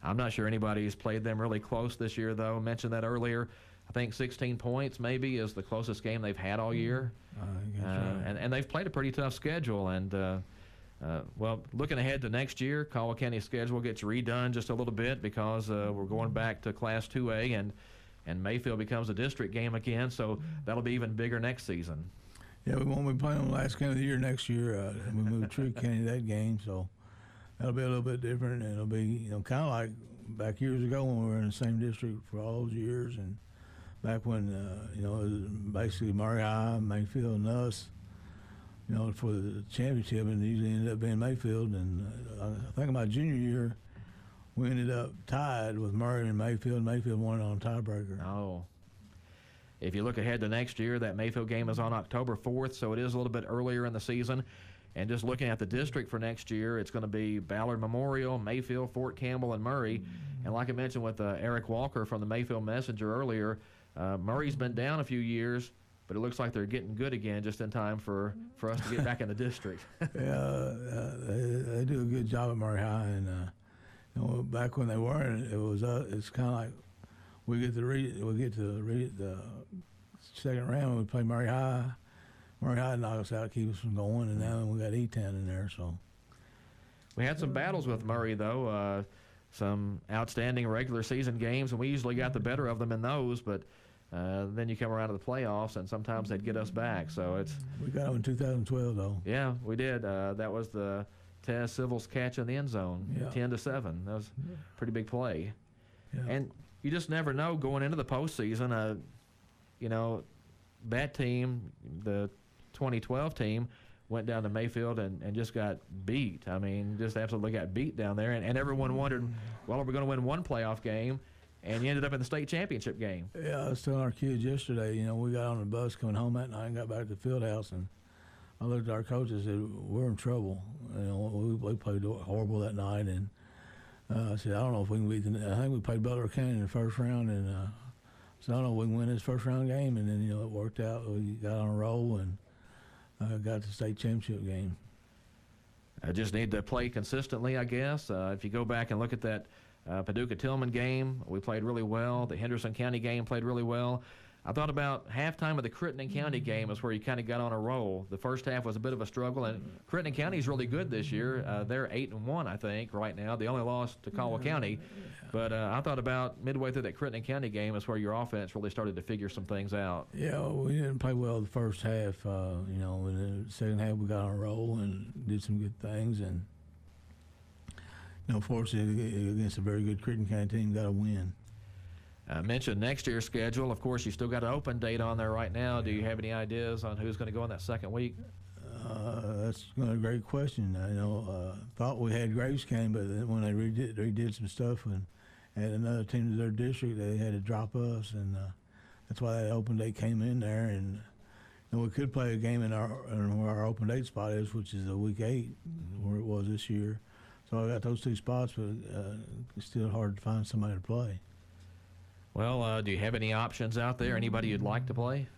I'm not sure anybody's played them really close this year, though. I mentioned that earlier. I think 16 points maybe is the closest game they've had all year. Right. And they've played a pretty tough schedule. And, well, looking ahead to next year, Caldwell County's schedule gets redone just a little bit because we're going back to Class 2A, and Mayfield becomes a district game again, so that'll be even bigger next season. Yeah, we won't be playing on the last game of the year next year. We moved Tree County that game, so that'll be a little bit different. And it'll be, kind of like back years ago when we were in the same district for all those years, and back when, it was basically Murray High, Mayfield, and us, for the championship, and it usually ended up being Mayfield. And I think my junior year, we ended up tied with Murray and Mayfield. Mayfield won it on a tiebreaker. Oh. If you look ahead to next year, that Mayfield game is on October 4th, so it is a little bit earlier in the season. And just looking at the district for next year, it's going to be Ballard Memorial, Mayfield, Fort Campbell, and Murray. And like I mentioned with Eric Walker from the Mayfield Messenger earlier, Murray's been down a few years, but it looks like they're getting good again just in time for us to get back in the district. Yeah, they do a good job at Murray High, and back when they weren't, it's kind of like we get to read the second round. We play Murray High. Murray High knocked us out, keep us from going, and now we got E-Town in there. So we had some battles with Murray though. Some outstanding regular season games, and we usually got the better of them in those, but then you come around to the playoffs, and sometimes they'd get us back. So we got them in 2012, though. Yeah, we did. That was the Taz Civils catch in the end zone, 10-7. That was a pretty big play. Yeah. And you just never know going into the postseason. That team, the 2012 team, went down to Mayfield and just got beat. I mean, just absolutely got beat down there. And everyone wondered, well, are we going to win one playoff game? And you ended up in the state championship game. Yeah, I was telling our kids yesterday, we got on the bus coming home that night and got back to the field house, and I looked at our coaches and said, we're in trouble. We played horrible that night, and I said, I don't know if we can beat I think we played Butler County in the first round, and so I don't know if we can win this first round game. And then, it worked out. We got on a roll and got the state championship game. I just need to play consistently, I guess. If you go back and look at that Paducah-Tillman game, we played really well. The Henderson County game played really well. I thought about halftime of the Crittenden County game is where you kind of got on a roll. The first half was a bit of a struggle, and Crittenden County is really good this year. They're 8-1, I think, right now. They only lost to Caldwell County. But I thought about midway through that Crittenden County game is where your offense really started to figure some things out. Yeah, we didn't play well the first half. In the second half we got on a roll and did some good things. And, fortunately, against a very good Crittenden County team, got a win. I mentioned next year's schedule. Of course, you still got an open date on there right now. Do you have any ideas on who's going to go in that second week? That's a great question. Thought we had Graves County, but then when they redid some stuff and had another team to their district, they had to drop us, and that's why that open date came in there. And we could play a game in where our open date spot is, which is week 8, where it was this year. So I got those two spots, but it's still hard to find somebody to play. Well, do you have any options out there? Anybody you'd like to play?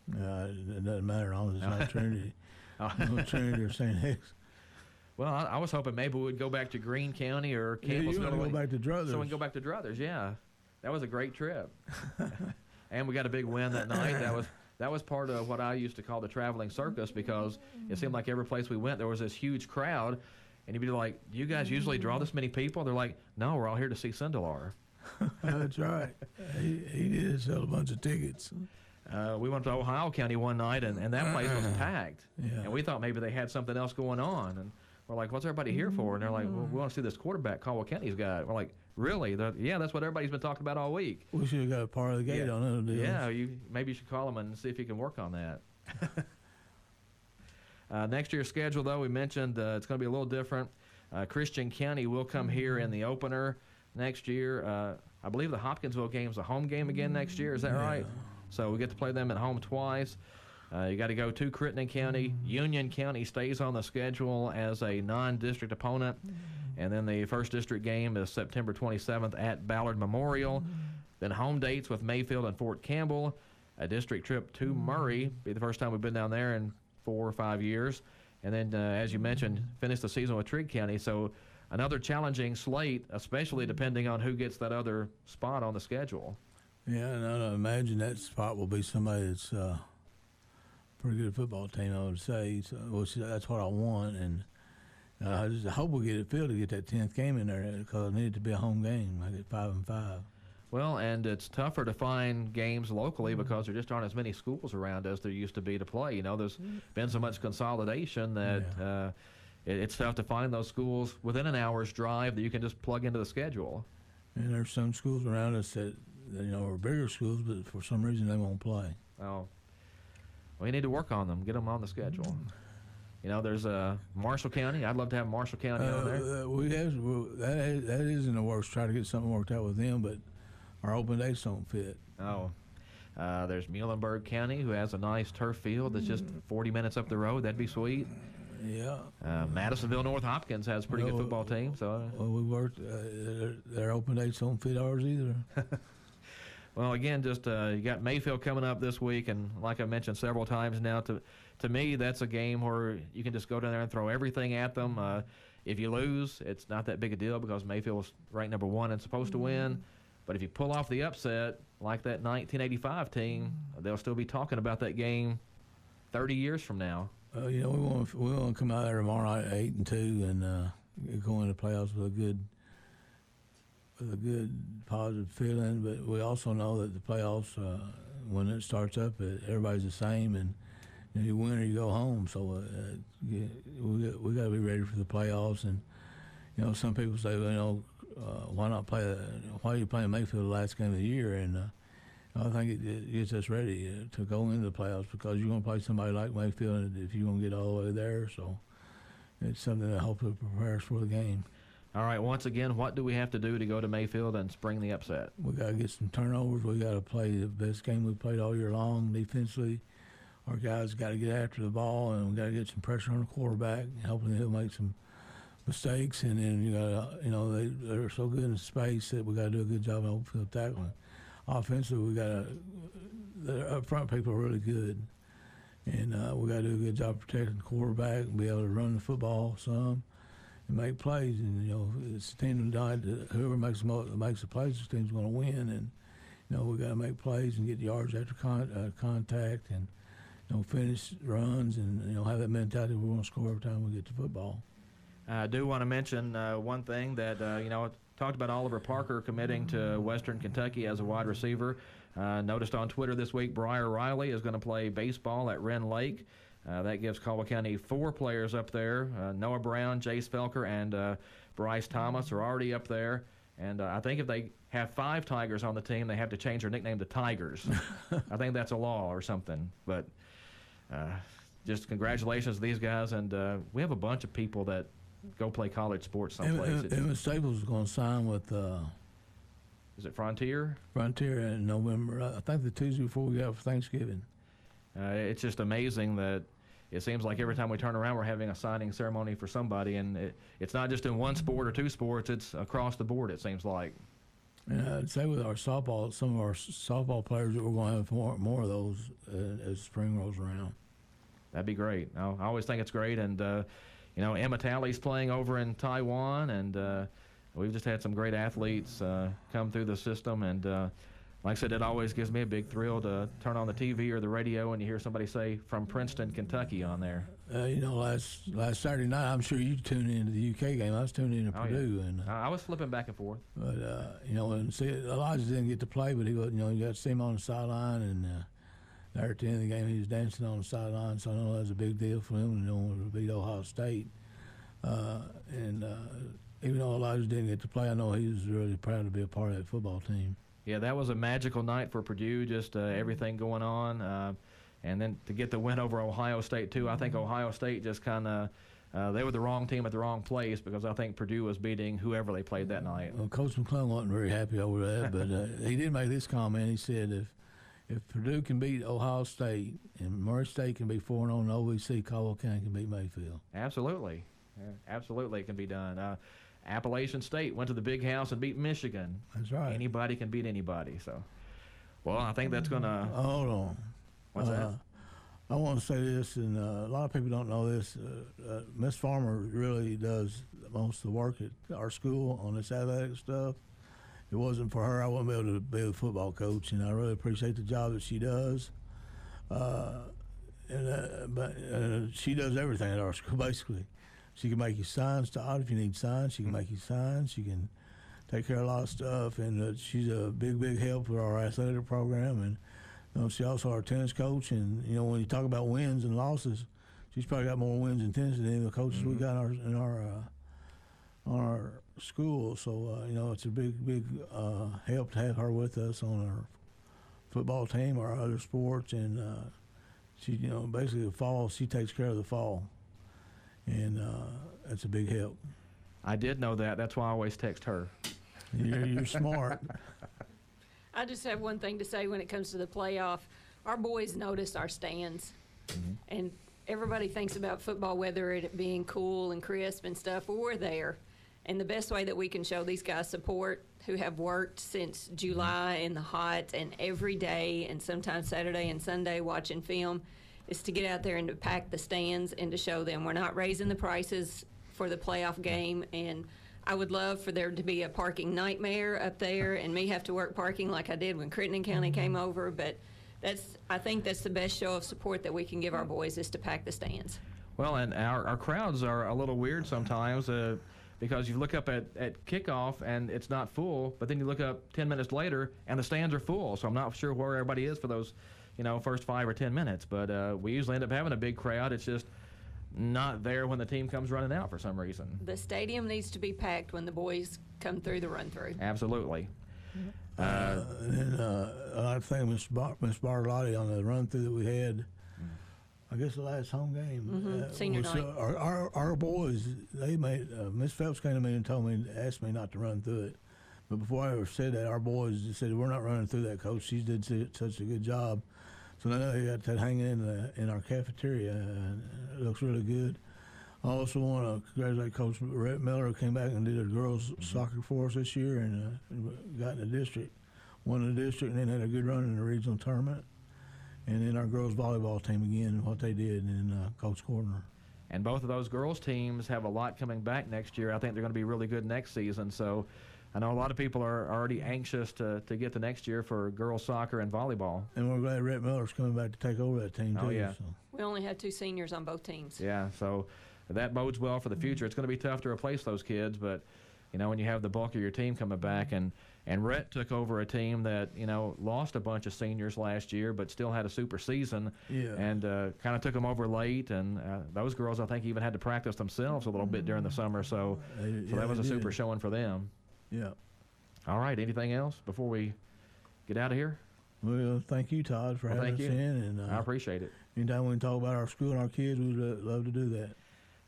It doesn't matter. As long as it's not Trinity. No Trinity or St. X. Well, I was hoping maybe we would go back to Greene County or Campbellsville. You want to go back to Druthers. So we can go back to Druthers, yeah. That was a great trip. And we got a big win that night. That was part of what I used to call the traveling circus, because it seemed like every place we went there was this huge crowd, and you'd be like, "Do you guys usually draw this many people?" They're like, "No, we're all here to see Sindelar." That's right. He did sell a bunch of tickets. We went to Ohio County one night, and that place was packed. Yeah. And we thought maybe they had something else going on. And we're like, "What's everybody here for?" And they're like, "Well, we want to see this quarterback Caldwell County's got." We're like, "Really?" Yeah, that's what everybody's been talking about all week. We should have got a part of the gate on those deals. Yeah, maybe you should call him and see if you can work on that. Next year's schedule, though, we mentioned it's going to be a little different. Christian County will come here in the opener next year. I believe the Hopkinsville game's a home game again next year. Is that right? So we get to play them at home twice. You got to go to Crittenden County. Union County stays on the schedule as a non-district opponent. And then the first district game is September 27th at Ballard Memorial. Then home dates with Mayfield and Fort Campbell. A district trip to Murray. Be the first time we've been down there in 4 or 5 years. And then, as you mentioned, finish the season with Trigg County. So another challenging slate, especially depending on who gets that other spot on the schedule. Yeah, and I imagine that spot will be somebody that's pretty good football team, I would say. So, that's what I want, and I just hope we get it filled to get that 10th game in there, because it needed to be a home game, like at 5-5. Well, and it's tougher to find games locally because there just aren't as many schools around as there used to be to play. You know, there's been so much consolidation that it's tough to find those schools within an hour's drive that you can just plug into the schedule. And there's some schools around us that are bigger schools, but for some reason they won't play. Well, we need to work on them, get them on the schedule. You know, there's Marshall County. I'd love to have Marshall County on there. That isn't the worst. Try to get something worked out with them, but our open dates don't fit. Oh. There's Muhlenberg County, who has a nice turf field that's just 40 minutes up the road. That'd be sweet. Yeah. Madisonville North Hopkins has a pretty good football team. So. Well, we worked. Their open dates don't fit ours either. Well, again, just you got Mayfield coming up this week, and like I mentioned several times now, to me, that's a game where you can just go down there and throw everything at them. If you lose, it's not that big a deal because Mayfield's ranked number 1 and supposed to win. But if you pull off the upset, like that 1985 team, they'll still be talking about that game 30 years from now. We want to come out there tomorrow night at 8-2 and go into playoffs with a good positive feeling. But we also know that the playoffs, when it starts up, everybody's the same, and you win or you go home. So we got to be ready for the playoffs. And some people say, why not play? Why are you playing Mayfield the last game of the year? And I think it gets us ready to go into the playoffs, because you're going to play somebody like Mayfield if you're going to get all the way there. So it's something that hopefully prepares for the game. All right. Once again, what do we have to do to go to Mayfield and spring the upset? We got to get some turnovers. We got to play the best game we've played all year long defensively. Our guys got to get after the ball, and we got to get some pressure on the quarterback, hoping he'll make some mistakes. And then they're so good in space that we got to do a good job of open field tackling. Offensively, their up front people are really good, and we got to do a good job protecting the quarterback and be able to run the football some and make plays. And it's a team tonight that whoever makes the plays, this team's going to win. And we got to make plays and get yards after contact, and finish runs, and have that mentality we're going to score every time we get to football. I do want to mention one thing that talked about Oliver Parker committing to Western Kentucky as a wide receiver. Noticed on Twitter this week, Briar Riley is going to play baseball at Wren Lake. That gives Caldwell County 4 players up there. Noah Brown, Jace Felker, and Bryce Thomas are already up there. And I think if they have 5 Tigers on the team, they have to change their nickname to Tigers. I think that's a law or something. But just congratulations to these guys. And we have a bunch of people that go play college sports someplace. Emmett Staples is going to sign with is it Frontier? Frontier in November. I think the Tuesday before we got for Thanksgiving. It's just amazing that it seems like every time we turn around, we're having a signing ceremony for somebody, and it's not just in one sport or 2 sports; it's across the board. It seems like. And I'd say with our softball, some of our softball players, that we're going to have more of those as spring rolls around. That'd be great. I always think it's great, and Emma Talley's playing over in Taiwan, and we've just had some great athletes come through the system, and like I said, it always gives me a big thrill to turn on the TV or the radio and you hear somebody say from Princeton, Kentucky on there. Last Saturday night, I'm sure you tuned into the UK game. I was tuning into Purdue, and I was flipping back and forth. But and see, Elijah didn't get to play, but he got to see him on the sideline, and there at the end of the game, he was dancing on the sideline. So I know that was a big deal for him, to beat Ohio State. Even though Elijah didn't get to play, I know he was really proud to be a part of that football team. Yeah, that was a magical night for Purdue, just everything going on. And then to get the win over Ohio State, too. I think Ohio State just kind of, they were the wrong team at the wrong place because I think Purdue was beating whoever they played that night. Well, Coach McClung wasn't very happy over that, but he did make this comment. He said, if Purdue can beat Ohio State and Murray State can be 4-0 in OVC, Caldwell County can beat Mayfield. Absolutely. Absolutely, it can be done. Appalachian State went to the Big House and beat Michigan. That's right. Anybody can beat anybody. So, well, I think that's going to... Hold on. What's that? I want to say this, and a lot of people don't know this. Miss Farmer really does most of the work at our school on this athletic stuff. If it wasn't for her, I wouldn't be able to be a football coach, and I really appreciate the job that she does. But she does everything at our school, basically. She can make you signs, Todd, if you need signs. She can make you signs. She can take care of a lot of stuff, and she's a big help for our athletic program. And she's also our tennis coach. And when you talk about wins and losses, she's probably got more wins in tennis than any of the coaches we got on our school. So it's a big help to have her with us on our football team or our other sports. And she, basically the fall, she takes care of the fall. And that's a big help. I did know that. That's why I always text her. You're smart. I just have one thing to say when it comes to the playoff. Our boys notice our stands. And everybody thinks about football, whether it being cool and crisp and stuff. Well, we're there. And the best way that we can show these guys support who have worked since July in the hot and every day and sometimes Saturday and Sunday watching film is to get out there and to pack the stands and to show them we're not raising the prices for the playoff game. And I would love for there to be a parking nightmare up there and me have to work parking like I did when Crittenden County came over. But I think that's the best show of support that we can give our boys is to pack the stands. Well, and our crowds are a little weird sometimes because you look up at kickoff and it's not full, but then you look up 10 minutes later and the stands are full. So I'm not sure where everybody is for those first 5 or 10 minutes. But we usually end up having a big crowd. It's just not there when the team comes running out for some reason. The stadium needs to be packed when the boys come through the run-through. Absolutely. I think Miss Bartolotti on the run-through that we had, I guess the last home game. Senior night. Our boys, they made, Miss Phelps came to me and asked me not to run through it. But before I ever said that, our boys just said, we're not running through that, Coach. She did such a good job. So now they got that hanging in our cafeteria, and it looks really good. I also want to congratulate Coach Rhett Miller, who came back and did a girls soccer for us this year and got in the district, won the district, and then had a good run in the regional tournament. And then our girls volleyball team again, and what they did in Coach Gordner. And both of those girls teams have a lot coming back next year. I think they're going to be really good next season. So I know a lot of people are already anxious to get to next year for girls soccer and volleyball. And we're glad Rhett Miller's coming back to take over that team, too. Oh, yeah. So. We only had 2 seniors on both teams. Yeah, so that bodes well for the future. It's going to be tough to replace those kids, but, when you have the bulk of your team coming back, and Rhett took over a team that, lost a bunch of seniors last year, but still had a super season, and kind of took them over late, and those girls, I think, even had to practice themselves a little bit during the summer, so that was a super showing for them. Yeah. All right, anything else before we get out of here? Well, thank you, Todd, for having us in. And I appreciate it. Anytime we can talk about our school and our kids, we'd love to do that.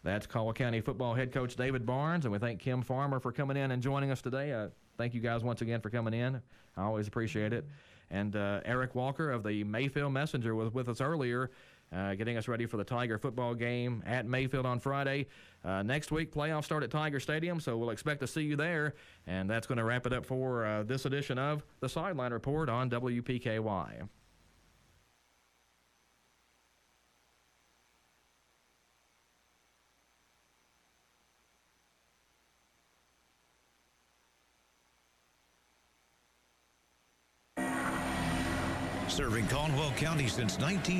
That's Caldwell County football head coach David Barnes, and we thank Kim Farmer for coming in and joining us today. Thank you guys once again for coming in. I always appreciate it. And Eric Walker of the Mayfield Messenger was with us earlier, getting us ready for the Tiger football game at Mayfield on Friday. Next week, playoffs start at Tiger Stadium, so we'll expect to see you there. And that's going to wrap it up for this edition of the Sideline Report on WPKY. Serving Caldwell County since